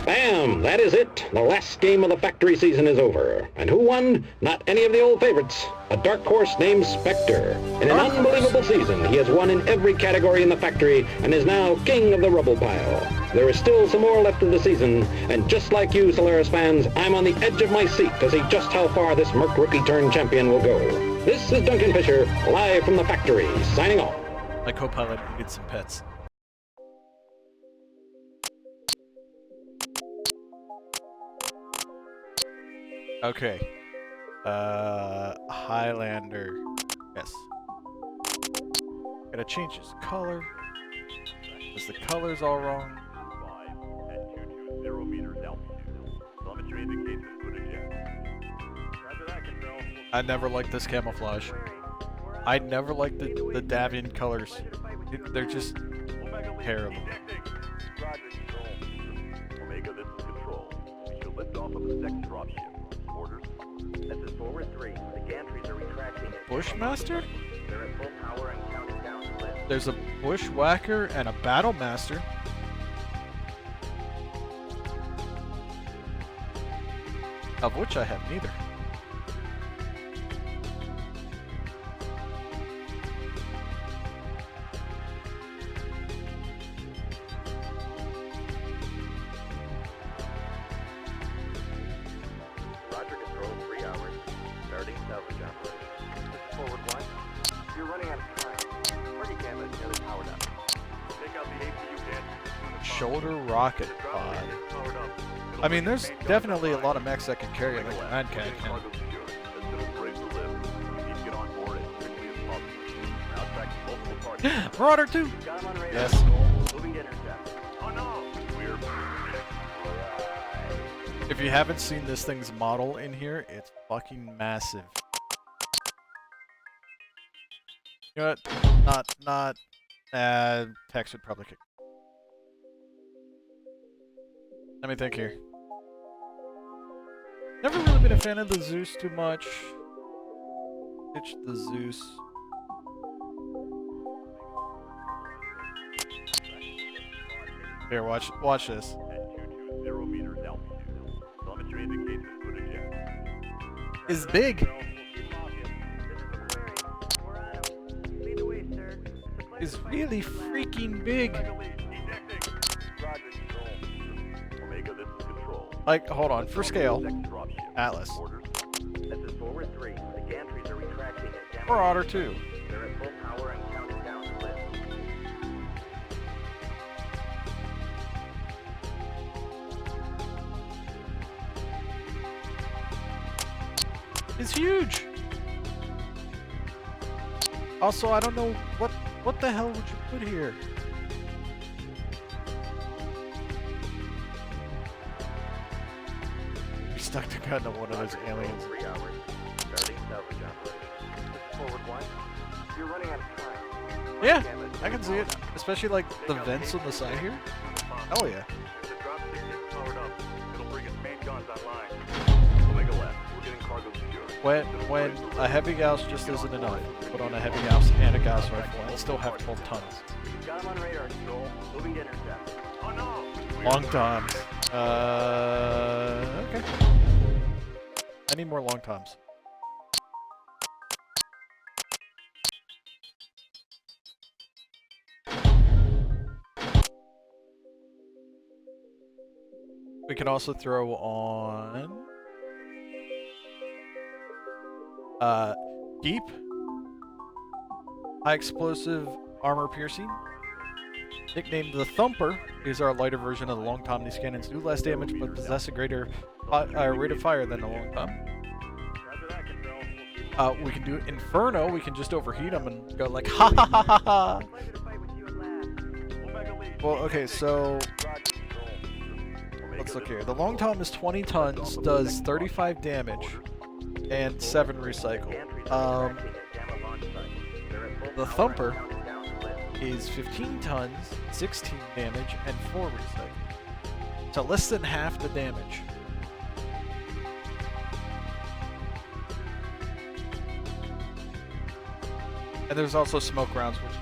Bam! That is it. The last game of the factory season is over. And who won? Not any of the old favorites. A dark horse named Spectre. In an unbelievable season, he has won in every category in the factory and is now king of the rubble pile. There is still some more left of the season, and just like you, Solaris fans, I'm on the edge of my seat to see just how far this Merc Rookie turned champion will go. This is Duncan Fisher, live from the factory, signing off. My co-pilot needed some pets. Okay. Highlander. Yes. Gotta change his color. Because the color's all wrong. 5 at 220 meters altitude. Telemetry indicates input eject. Roger that, control. I never liked this camouflage. I never liked the Davian colors. They're just terrible. Roger, control. Omega, this is control. We should lift off of the second dropship. Orders. This is forward 3. The gantries are retracting. Bushmaster? They're at full power and counting down to lift. There's a Bushwhacker and a Battlemaster. Of which I have neither. Roger, control 3 hours. Starting salvage operation. This is forward 1. You're running out of time. Party camera is nearly powered up. Take out the APU gantry. Shoulder rocket pod. Powered up. I mean, there's definitely a lot of mechs that can carry like a Mad Cat can. Cargo secure. As soon as raise the lift, we need to get on board as quickly as possible. Now track multiple targets. Marauder 2! Got him on radar. Yes. Moving to intercept. Oh no! We're If you haven't seen this thing's model in here, it's fucking massive. You know what? Not. Tech should probably kick. Let me think here. Never really been a fan of the Zeus too much. Ditch the Zeus. Here, watch this. At 220 meters altitude. Telemetry indicates input eject. Is big. Is really freaking big. Omega, this is control. Like, hold on, for scale, Atlas. This is forward 3. The gantries are retracting at Gamma. Or Otter 2. They're at full power and counting down the lift. It's huge. Also, I don't know what the hell would you put here? We stuck the gun to one of those aliens. 3 hours. Starting salvage operation. This is forward 1. You're running out of time. Yeah, I can see it. Especially like the vents on the side here. Hell yeah. If the drop stick gets powered up, it'll bring its main guns online. Omega left. We're getting cargo secured. When a heavy Gauss just isn't enough, put on a heavy Gauss and a Gauss rifle and still have 12 tons. Got him on radar, control. Moving to intercept. Oh no! Long times. Okay. I need more long times. We can also throw on Deep, high explosive armor piercing. Nicknamed the Thumper, is our lighter version of the Long Tom. These cannons do less damage but possess a greater rate of fire than the Long Tom. We can do Inferno. We can just overheat them and go like ha ha ha ha ha. Well, okay, so let's look here. The Long Tom is 20 tons, does 35 damage, and 7 recycle. The Thumper is 15 tons, 16 damage, and 4 recycle. So less than half the damage. And there's also smoke rounds, which.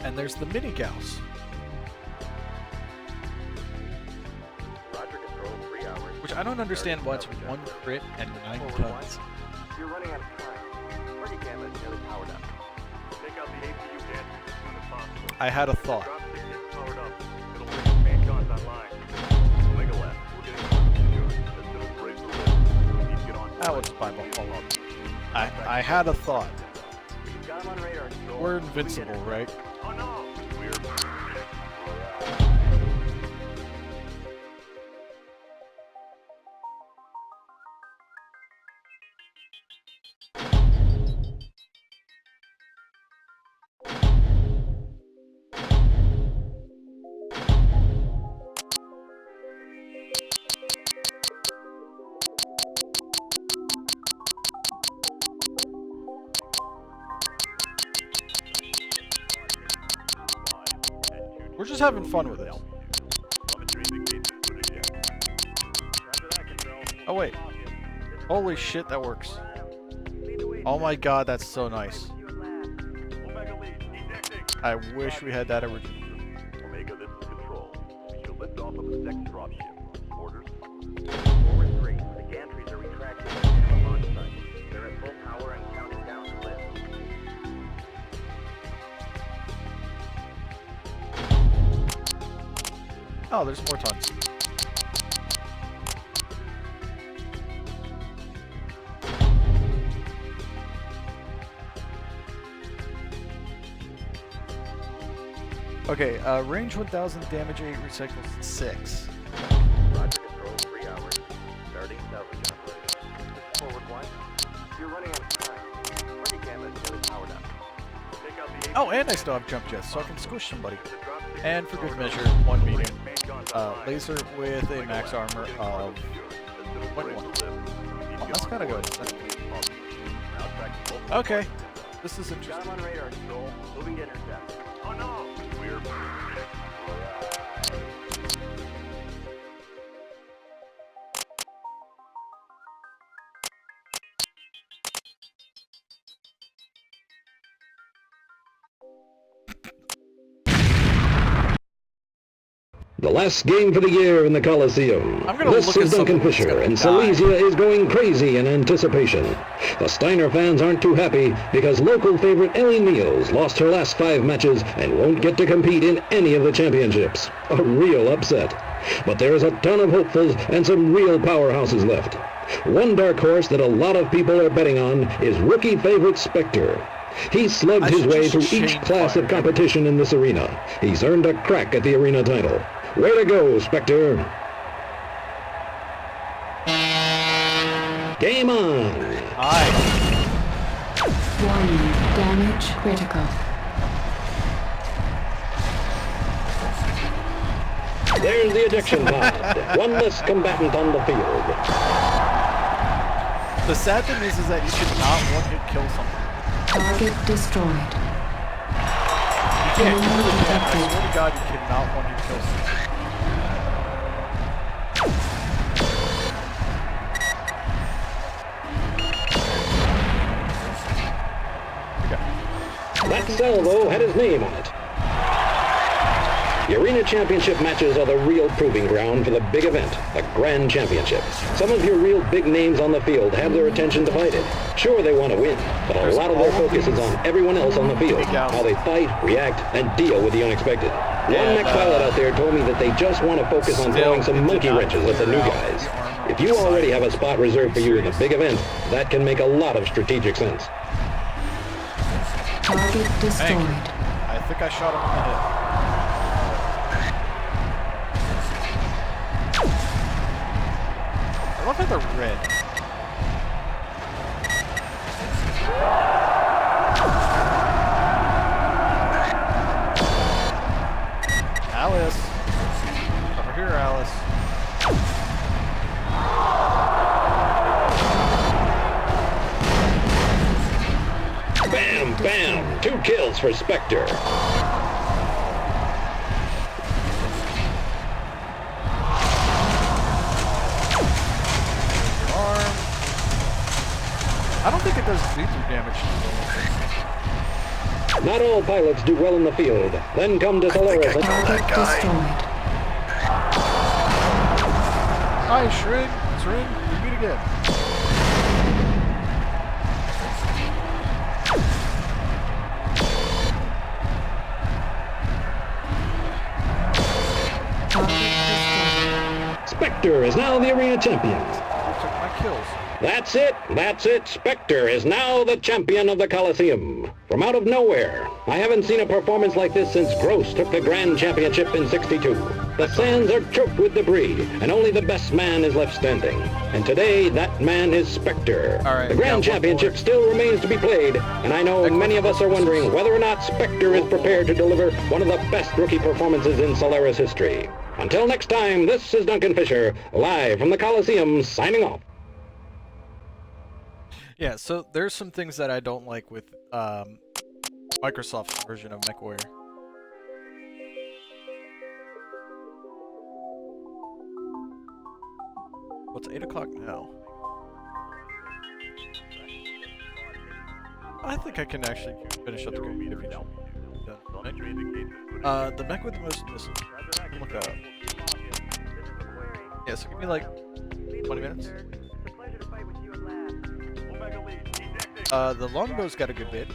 And there's the mini Gauss. Roger, control 3 hours. Which I don't understand why it's 1 crit and 9 tons. You're running out of time. Party Gamma is nearly powered up. Take out the APU gantry as soon as possible. I had a thought. Drop stick gets powered up. It'll bring its main guns online. Omega left. We're getting cargo secured. As soon as we're ready to lift, we need to get on. That was Bible follow up. I had a thought. Got him on radar, control. We're invincible, right? Oh no! Weird. We're just having fun with this. Oh wait. Holy shit, that works. Oh my god, that's so nice. I wish we had that original. Omega, this is control. We should lift off of the next dropship. Orders? Forward 3. The gantries are retracting at Gamma launch site. They're at full power and counting down the lift. Oh, there's more tons. Okay, range 1000, damage 8, recycle 6. Roger, control 3 hours. Starting salvage operation. This is forward 1. You're running out of time. Party Gamma is nearly powered up. Take out the Oh, and I still have jump jets, so I can squish somebody. drop stick And for good measure, 1 medium. Laser with a max armor of 0.1. Oh, that's kind of good. Okay. This is Got interesting. him on radar, Control. Moving to intercept. Oh no! We're... The last game for the year in the Coliseum. I'm gonna This look at is Duncan something that's Fisher, gonna and die. Silesia is going crazy in anticipation. The Steiner fans aren't too happy because local favorite Ellie Neals lost her last 5 matches and won't get to compete in any of the championships. A real upset. But there's a ton of hopefuls and some real powerhouses left. One dark horse that a lot of people are betting on is rookie favorite Spectre. He's slugged his way through each class of competition in this arena. He's earned a crack at the arena title. Way to go, Spectre. Game on. Aye. Warning, damage critical. There's the ejection pod. One less combatant on the field. The sad thing is that you cannot one-hit kill something. Target destroyed. You can't. You really can't. I swear to God, you cannot one-hit kill something. That salvo had his name on it. The Arena Championship matches are the real proving ground for the big event, the Grand Championship. Some of your real big names on the field have their attention divided. Sure, they want to win, but a lot of their focus is on everyone else on the field, how they fight, react, and deal with the unexpected. One mech pilot out there told me that they just want to focus on throwing some monkey wrenches at the new guys. If you already have a spot reserved for you in the big event, that can make a lot of strategic sense. Target destroyed. I think I shot him in the head. I love how they're red. Alice. Over here, Alice. Bam, bam! 2 kills for Spectre. I don't think it does lethal damage. Not all pilots do well in the field. Then come to Solaris. Target destroyed. Hi, Shrig. It's Rin. We meet again. Spectre is now the arena champion. You took my kills. That's it. Spectre is now the champion of the Coliseum. From out of nowhere. I haven't seen a performance like this since Gross took the Grand Championship in '62. The sands are choked with debris, and only the best man is left standing. And today, that man is Spectre. All right, the Grand Championship still remains to be played, and I know many of us are wondering whether or not Spectre is prepared to deliver one of the best rookie performances in Solaris history. Until next time, this is Duncan Fisher, live from the Coliseum, signing off. Yeah, so there's some things that I don't like with Microsoft's version of MechWarrior. Well, it's 8 o'clock now. I think I can actually finish up the game if you don't. The mech with the most missiles. Look that up. Yeah, so give me like 20 minutes. The longbow's got a good bit.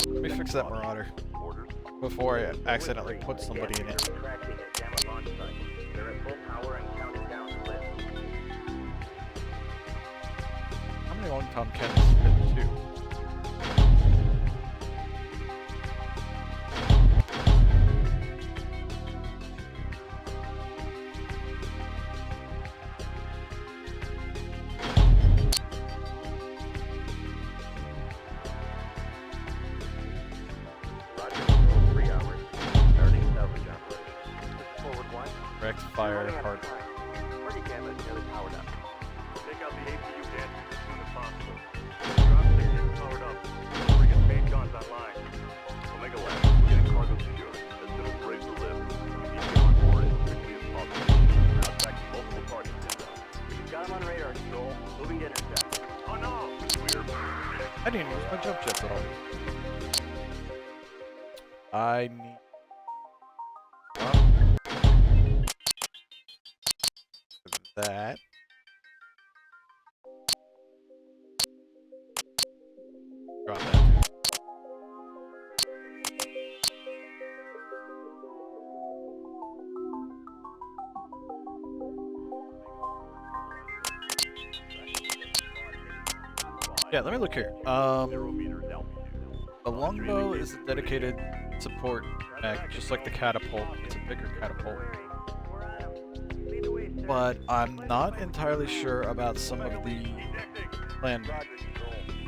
Let me fix that Marauder before I accidentally put somebody in it. How many long tom cannons fit too? Direct fire hard. Party camera is nearly powered up. Take out the APU, Dan. him on radar, Control. Moving to intercept. Oh no! We're... I didn't use my jump jets at all. I need... that. Drop that. Yeah, let me look here. 0 meters altitude. The longbow is a dedicated support mech, just like the catapult. It's a bigger catapult. But I'm not entirely sure about some of the clan mech.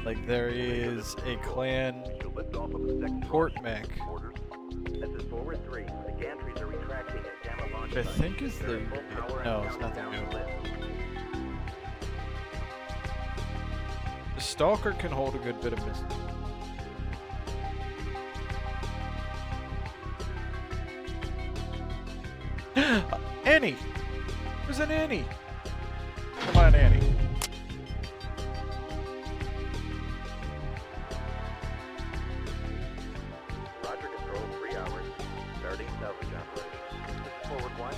Like there is a clan port mech, This is forward 3. The gantries are retracting at Gamma launch which I site. think is the... They're at full power No, and it's counting nothing down new. the lift. The Stalker can hold a good bit of missiles. Annie! There's an Annie! Come on, Annie. Roger, Control, 3 hours. Starting salvage operation. This is forward 1.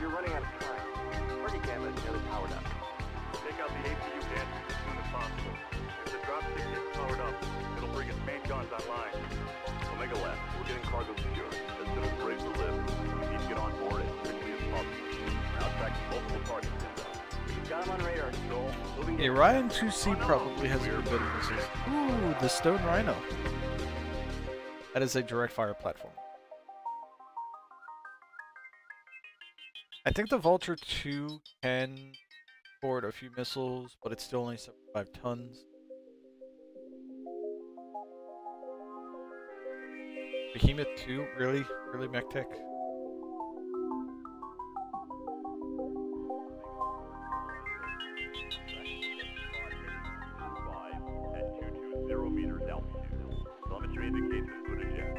You're running out of time. Party Gamma is nearly powered up. Take out the APU gantry as soon as possible. If the dropship gets powered up, it'll bring its main guns online. Omega left. We're getting cargo secured. As soon as we're able to live, we need to get on board as quickly as possible. We're now tracking multiple targets inbound. You've got him on radar, Control. Moving to A Ryan 2C probably has a good bit of missiles. Ooh, the Stone Rhino. That is a direct fire platform. I think the Vulture 2 can afford a few missiles, but it's still only 75 tons. Behemoth 2, really? Really, Mech-Tech? At 220 meters altitude. Telemetry indicates a good eject.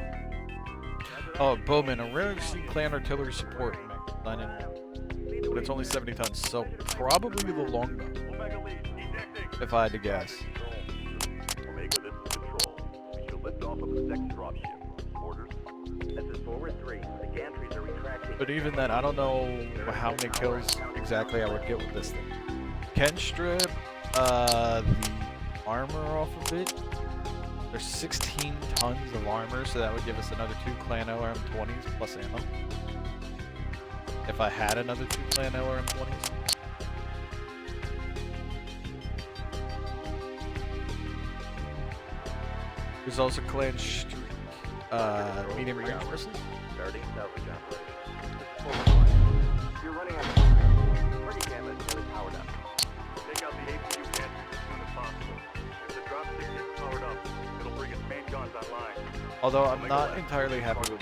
Oh, Bowman, a rare sea clan artillery support mech. 9-in-1. But it's only 70 tons, so probably the longbow, Omega lead, ejecting. if I had to guess. Omega, this is Control. We should lift off of the second dropship. Orders? This is forward 3. The gantries are retracting. But even then, I don't know how many kills exactly I would get with this thing. Can strip the armor off of it. There's 16 tons of armor, so that would give us another 2 clan LRM-20s plus ammo. If I had another 2 clan LRM-20s. There's also clan streak, medium range missiles. Starting salvage operation. This is forward 1. You're running out of time. Party Gamma is nearly powered up. Take out the APU gantry as soon as possible. If the dropship gets powered up, it'll bring its main guns online. Although I'm not entirely happy with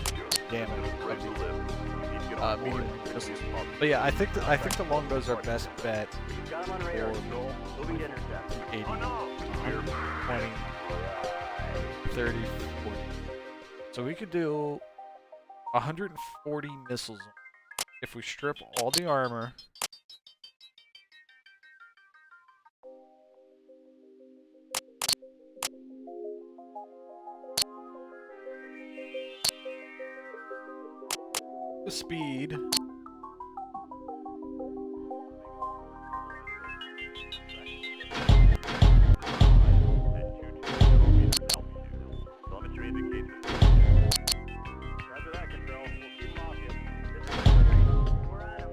damage Ready to of live. We need to get the on medium board range as quickly missiles. as possible. But yeah, I think the longbows are best bet. You've got him on radar, Or- Control. Moving to intercept. 80, Oh no! 120, 30, 40. So we could do 140 missiles if we strip all the armor. The speed. At 220 meters altitude. Telemetry indicates a good eject. Roger that, Control. We'll keep 'em off you. This is Mercenaries. We're on him.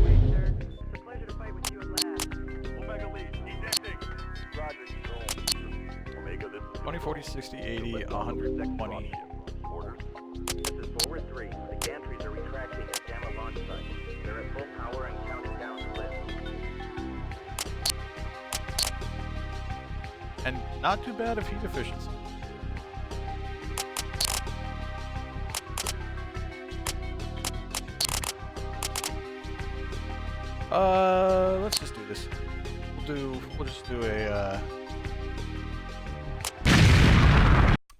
Wait, sir. It's a pleasure to fight with you at last. Omega lead, ejecting. Roger, Control. Omega, this is 20, 40, 60, 80, 120. Orders? This is forward 3. The gantries are retracting at Gamma launch site. They're at full power and counting down the lift. And not too bad of heat efficiency. Let's just do this. We'll just do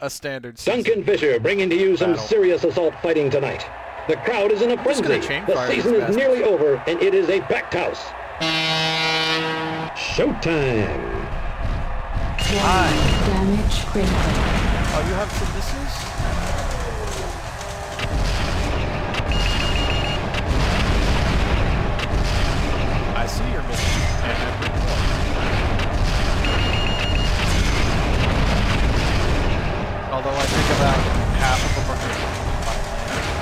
a standard season. Duncan Fisher bringing to you some Battle. serious assault fighting tonight. The crowd is in a just gonna frenzy. chain The fire season these is nearly over, and it is a packed house. showtime. Warning, damage critical. Oh, you have some missiles? I see your missiles, and I bring more. Although I think about half of them are going to be by land.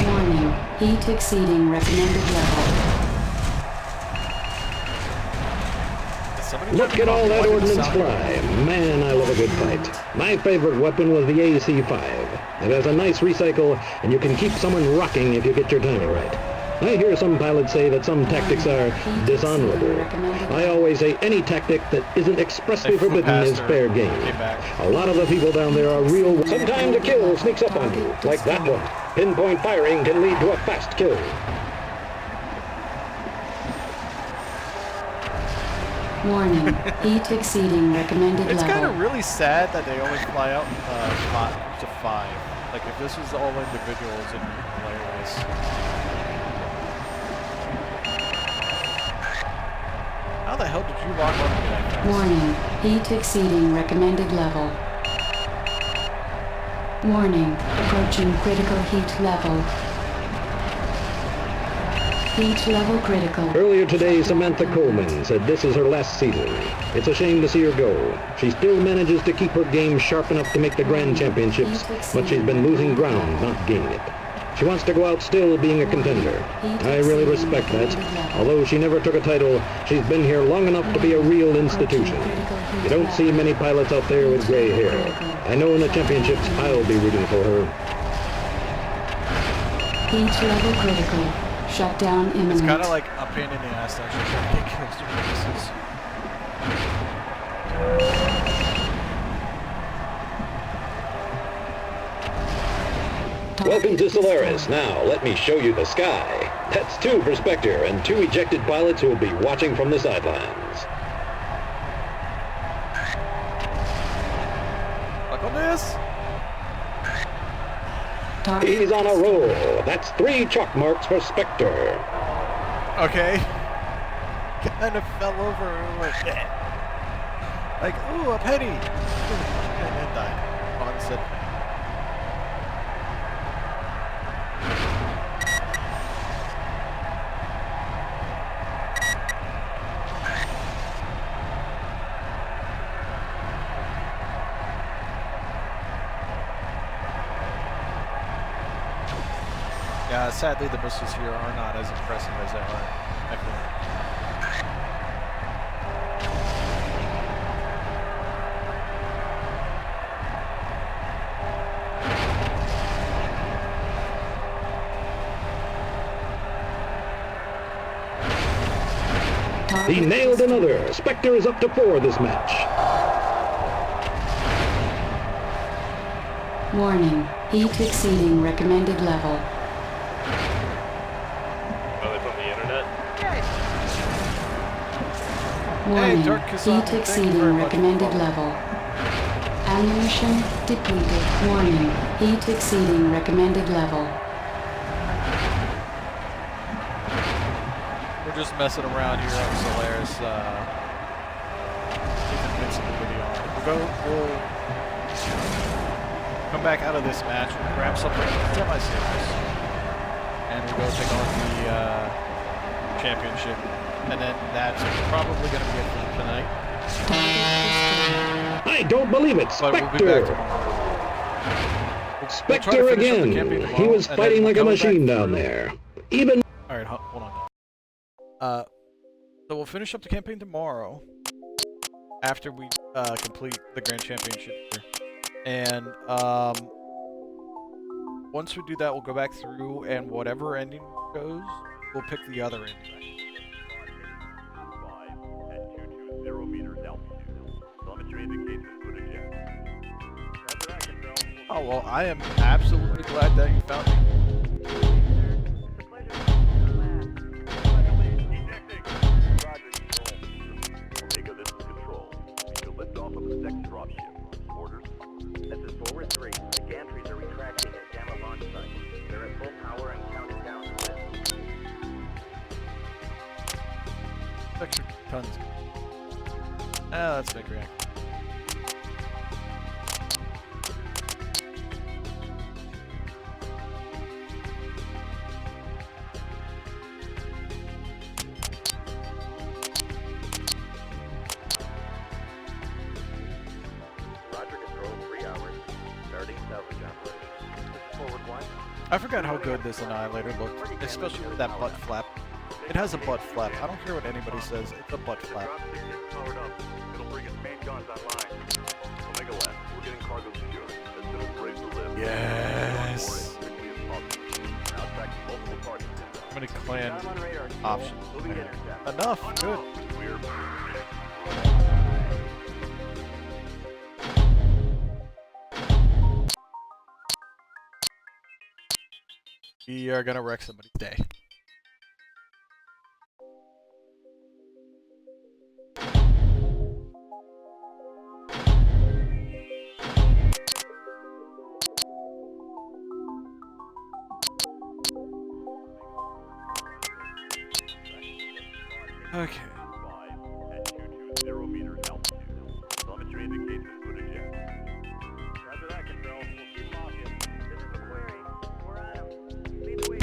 Warning, heat exceeding recommended level. Look at all that ordnance fly. Man, I love a good fight. My favorite weapon was the AC-5. It has a nice recycle, and you can keep someone rocking if you get your timing right. I hear some pilots say that some tactics are dishonorable. I always say any tactic that isn't expressly forbidden is fair game. A lot of the people down there are real... Sometimes a kill sneaks up on you, like that one. Pinpoint firing can lead to a fast kill. Warning, heat exceeding recommended It's kind of level. really sad that they only fly out to 5. Like, if this was all individuals, it'd be hilarious. How the hell did you lock on to that fast? Warning, heat exceeding recommended level. Warning, approaching critical heat level. Heat level critical. Earlier today, Samantha Coleman said this is her last season. It's a shame to see her go. She still manages to keep her game sharp enough to make the Grand Championships, but she's been losing ground, not gaining it. She wants to go out still being a contender. I really respect that. Although she never took a title, she's been here long enough to be a real institution. You don't see many pilots out there with gray hair. I know in the championships I'll be rooting for her. Heat level critical. Shutdown imminent. It's kind of like a pain in the ass to actually try to get kills through the missiles. Welcome to Solaris. Now, let me show you the sky. That's 2 for Spectre and 2 ejected pilots who will be watching from the sidelines. Look on this! He's on a roll. That's 3 chalk marks for Spectre. Okay. Kind of fell over and went, eh. Like, ooh, a penny! And then died on said penny. Yeah, sadly the missiles here are not as impressive as they are. He nailed another. Spectre is up to 4 this match. Warning, heat exceeding recommended level. Warning, Dark Cassandra, heat thank you exceeding very much recommended for level. Ammunition depleted. Warning, heat exceeding recommended level. We're just messing around here on Solaris, keeping Vincent video on. We'll come back out of this match, we'll grab something semi-serious, and we'll go take on the championship. And then that's probably going to be it for tonight. I don't believe it. But Spectre! we'll be back tomorrow. We'll try to Spectre finish up the again. campaign tomorrow, He was and fighting then like a go back machine down through. there. Even... Alright, hold on. So we'll finish up the campaign tomorrow after we complete the Grand Championship here. And once we do that, we'll go back through, and whatever ending goes, we'll pick the other ending. At 220 meters altitude. Telemetry indicates input eject. Roger that, control. Oh, well, I am absolutely glad that you found me. Ejecting. Roger, control. Omega, this is control. We should lift off of the second dropship. Orders. tons. Let's make react. Roger, control, 3 hours. Starting salvage operation. Forward 1. I forgot how good this Annihilator looked, especially with that butt flap. It has a butt flap. I don't care what anybody says. It's a butt flap. Drop stick gets powered up. It'll bring its main guns online. We'll make a left. We're getting cargo secured. As soon as we're ready to live. Yes. As quickly as possible. Now track multiple targets. How many clan I'm on radar. options? Moving to intercept. Enough. Good. We're We are gonna wreck somebody's day. Okay. at 220 meters altitude. Telemetry indicates it's good again. Roger that, control. We'll keep them off you. This is MechWarrior. We're on him. Lead the way.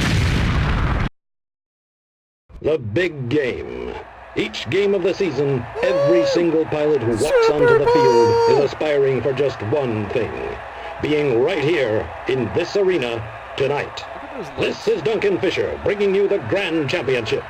The big game. Each game of the season, every single pilot who walks onto the field is aspiring for just one thing. Being right here in this arena tonight. This is Duncan Fisher bringing you the Grand Championship.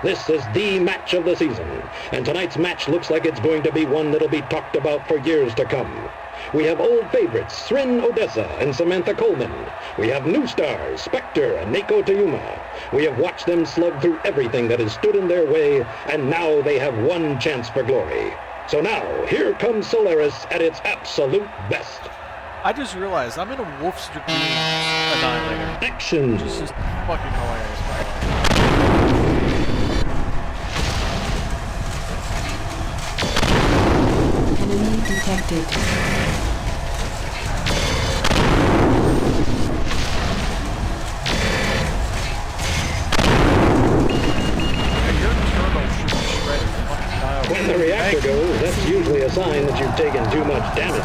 This is the match of the season, and tonight's match looks like it's going to be one that'll be talked about for years to come. We have old favorites, Srin Odessa and Samantha Coleman. We have new stars, Spectre and Nako Tayuma. We have watched them slug through everything that has stood in their way, and now they have one chance for glory. So now, here comes Solaris at its absolute best. I just realized I'm in a Wolf's Dragoon Annihilator. Action! Which is just fucking hilarious, by the way. Enemy detected. And your turtle should be shredded. Fucking dial. When the reactor goes, that's usually a sign that you've taken too much damage.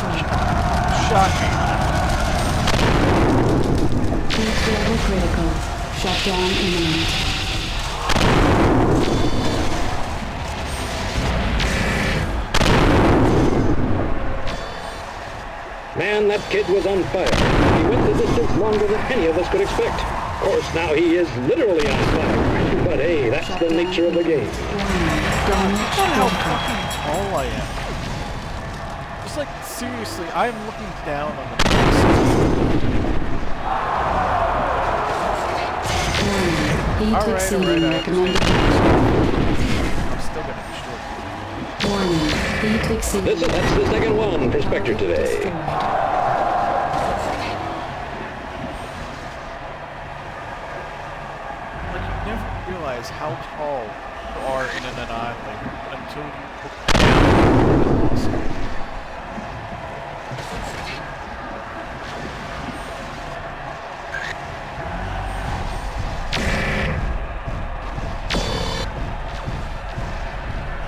Shocking. Heat level critical. Shutdown imminent. Man, that kid was on fire. He went the distance longer than any of us could expect. Of course, now he is literally on fire. But hey, that's the nature of the game. Look at how fucking tall I am. Just like, seriously, I am looking down on the Heat Alright, exceeding alright, recommended. I'm still gonna be short. Warning. Heat exceeding. That's the second one for Spectre today. Destroyed. Like, you never realize how tall you are in an Annihilator until you look down. Awesome.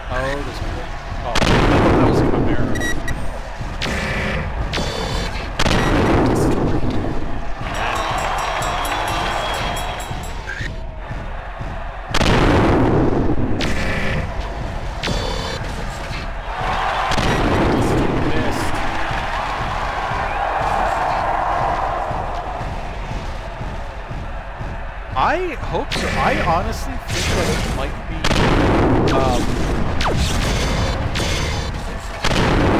Oh, this one. Oh, I thought that was Chimera. Destroyed. Missed. I hope so. I honestly think that it might be,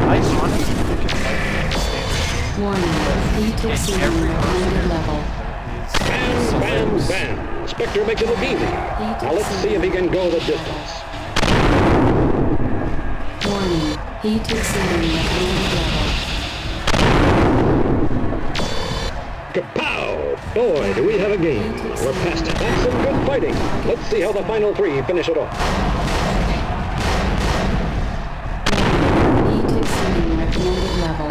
I honestly think it might be a standard Warning. Heat game. exceeding Every recommended level. person Bam, is bam, bam. Spectre makes it look easy. Now let's see if he can go the distance. Warning. Heat exceeding recommended level. Kapow! Boy, do we have a game. We're past it. That's some good fighting. Let's see how the final three finish it off. Heat exceeding recommended level.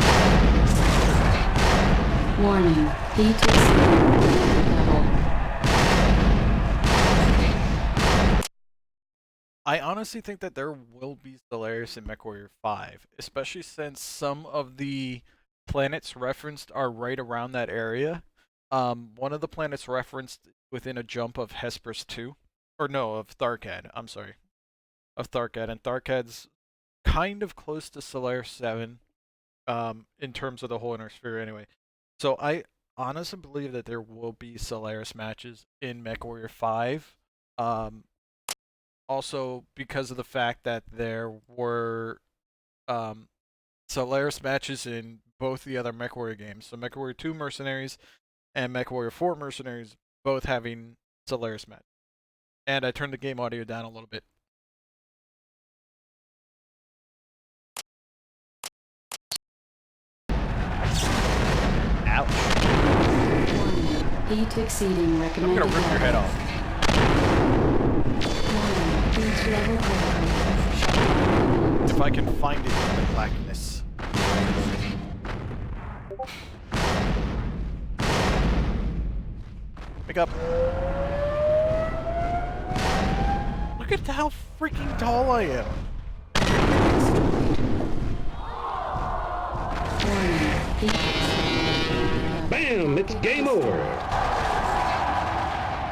Warning. Heat exceeding recommended level. I honestly think that there will be Stellaris in MechWarrior 5, especially since some of the planets referenced are right around that area. One of the planets referenced within a jump of Hesperus 2, or no, of Tharkad. I'm sorry, of Tharkad, and Tharkad's kind of close to Stellaris 7, in terms of the whole inner sphere anyway. So I honestly believe that there will be Stellaris matches in MechWarrior 5. Also because of the fact that there were Stellaris matches in both the other MechWarrior games. So MechWarrior 2 Mercenaries and MechWarrior 4 Mercenaries both having Stellaris matches. And I turned the game audio down a little bit. Ouch. Warning. Heat exceeding I'm recommended gonna rip your head off. Warning. Heat level critical. If I can find it in the blackness. Pick up. Look at how freaking tall I am. Warning. Heat Bam! It's game over.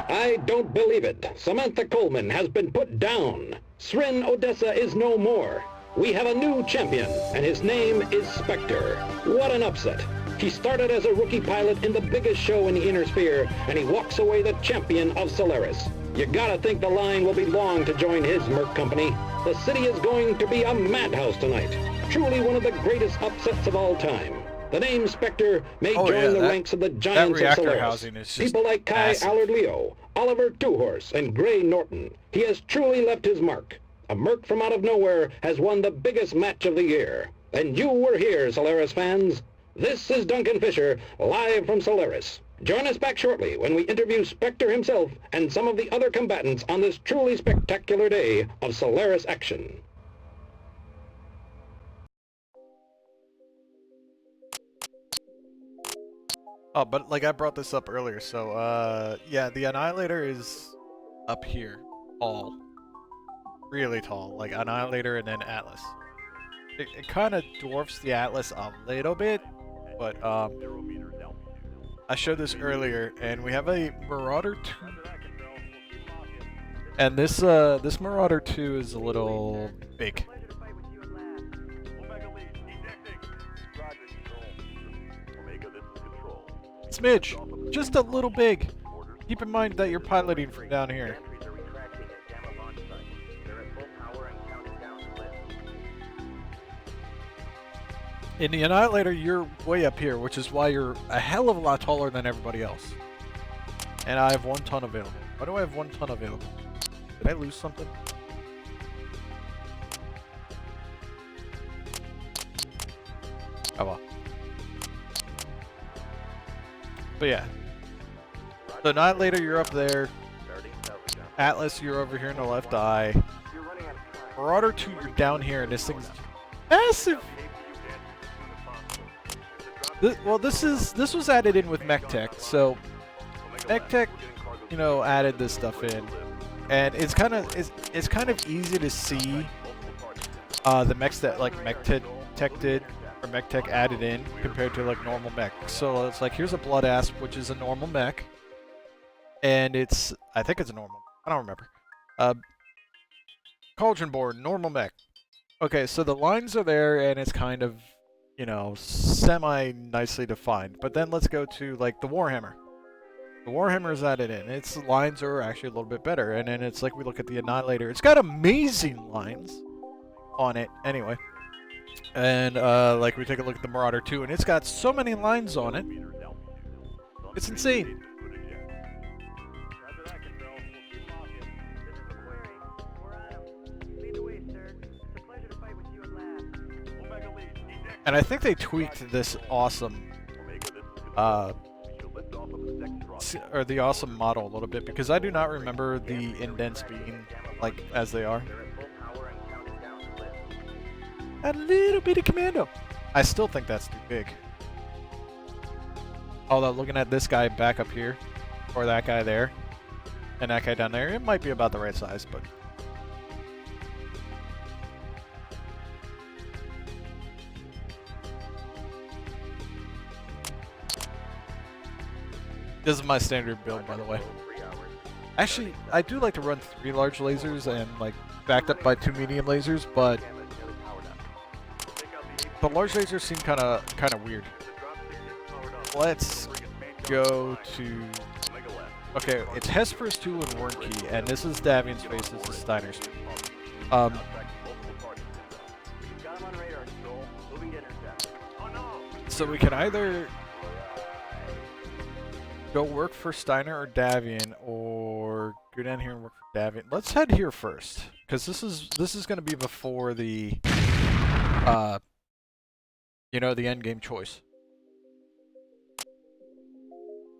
I don't believe it. Samantha Coleman has been put down. Srin Odessa is no more. We have a new champion, and his name is Spectre. What an upset. He started as a rookie pilot in the biggest show in the Inner Sphere, and he walks away the champion of Solaris. You gotta think the line will be long to join his Merc company. The city is going to be a madhouse tonight. Truly one of the greatest upsets of all time. The name Spectre may join the ranks of the giants of Solaris. People like Kai Allard-Leo, Oliver Two-Horse, and Gray Norton. He has truly left his mark. A Merc from out of nowhere has won the biggest match of the year. And you were here, Solaris fans. This is Duncan Fisher, live from Solaris. Join us back shortly when we interview Spectre himself and some of the other combatants on this truly spectacular day of Solaris action. Oh, but like I brought this up earlier, so yeah, the Annihilator is up here, tall, really tall, like Annihilator and then Atlas. It kind of dwarfs the Atlas a little bit, but I showed this earlier, and we have a Marauder 2, and this Marauder 2 is a little big. Smidge, just a little big. Keep in mind that you're piloting from down here. In the Annihilator, you're way up here, which is why you're a hell of a lot taller than everybody else. And I have 1 ton available. Why do I have 1 ton available? Did I lose something? Oh well. But yeah. So Annihilator, you're up there. Atlas, you're over here in the left eye. Marauder 2, you're down here, and this thing's massive. This was added in with Mech-Tech, so Mech-Tech, you know, added this stuff in, and it's kind of easy to see the mechs that like Mech-Tech did, or Mech-Tech added in compared to like normal mech. So it's like, here's a Blood Asp, which is a normal mech, and I think it's a normal. I don't remember. Cauldronborn, normal mech. Okay, so the lines are there, and it's kind of, you know, semi-nicely defined. But then let's go to, like, the Warhammer. The Warhammer is added in. Its lines are actually a little bit better. And then it's like, we look at the Annihilator. It's got amazing lines on it, anyway. And, like, we take a look at the Marauder 2, and it's got so many lines on it. It's insane. And I think they tweaked this awesome, or the awesome model a little bit, because I do not remember the indents being like as they are. A little bit of commando. I still think that's too big. Although looking at this guy back up here, or that guy there, and that guy down there, it might be about the right size, but This is my standard build, by the way. Actually, I do like to run 3 large lasers and like backed up by 2 medium lasers, but the large lasers seem kind of weird. Let's go to. Okay, it's Hesper's 2 and Warnke, and this is Davian's face. This is Steiner's. So we can either go work for Steiner or Davian, or go down here and work for Davian. Let's head here first, because this is going to be before the you know, the end game choice.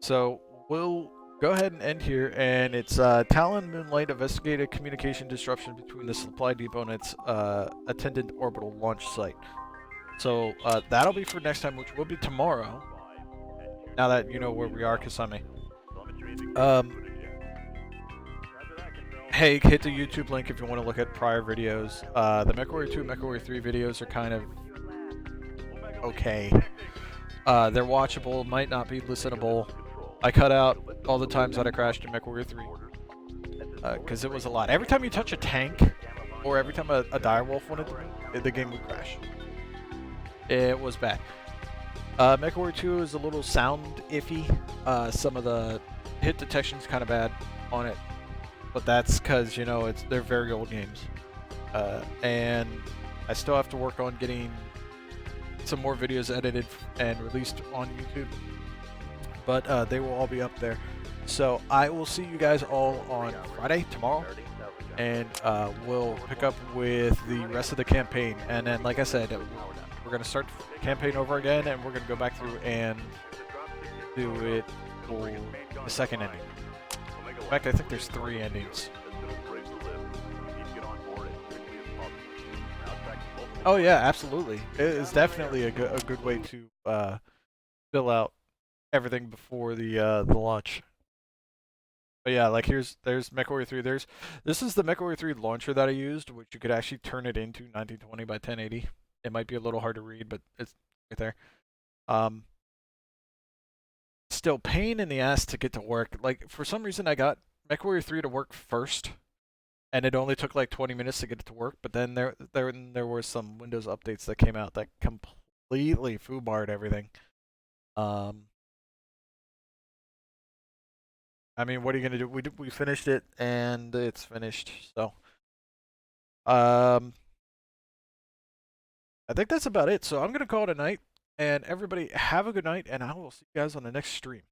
So we'll go ahead and end here, and it's Talon Moonlight investigated communication disruption between the supply depot and its attendant orbital launch site. So that'll be for next time, which will be tomorrow. Now that you know where we are, Kasame. Hey, hit the YouTube link if you want to look at prior videos. The MechWarrior 2 and MechWarrior 3 videos are kind of okay. They're watchable, might not be listenable. I cut out all the times that I crashed in MechWarrior 3. Because it was a lot. Every time you touch a tank, or every time a direwolf wanted to move, the game would crash. It was bad. MechWarrior 2 is a little sound iffy. Some of the hit detection's kind of bad on it. But that's because, you know, they're very old games. And I still have to work on getting some more videos edited and released on YouTube. But they will all be up there. So I will see you guys all on Friday, tomorrow. And we'll pick up with the rest of the campaign. And then, like I said, we're going to start the campaign over again. And we're going to go back through and do it for the second ending. In fact, I think there's 3 endings. Oh yeah, absolutely. It is definitely a good way to fill out everything before the launch. But yeah, like there's MechWarrior 3. This is the MechWarrior 3 launcher that I used, which you could actually turn it into 1920 by 1080. It might be a little hard to read, but it's right there. Still pain in the ass to get to work. Like, for some reason I got MechWarrior 3 to work first, and it only took like 20 minutes to get it to work, but then there were some Windows updates that came out that completely foobarred everything. I mean, what are you gonna do? We finished it, and it's finished, so I think that's about it. So I'm gonna call it a night, and everybody have a good night, and I will see you guys on the next stream.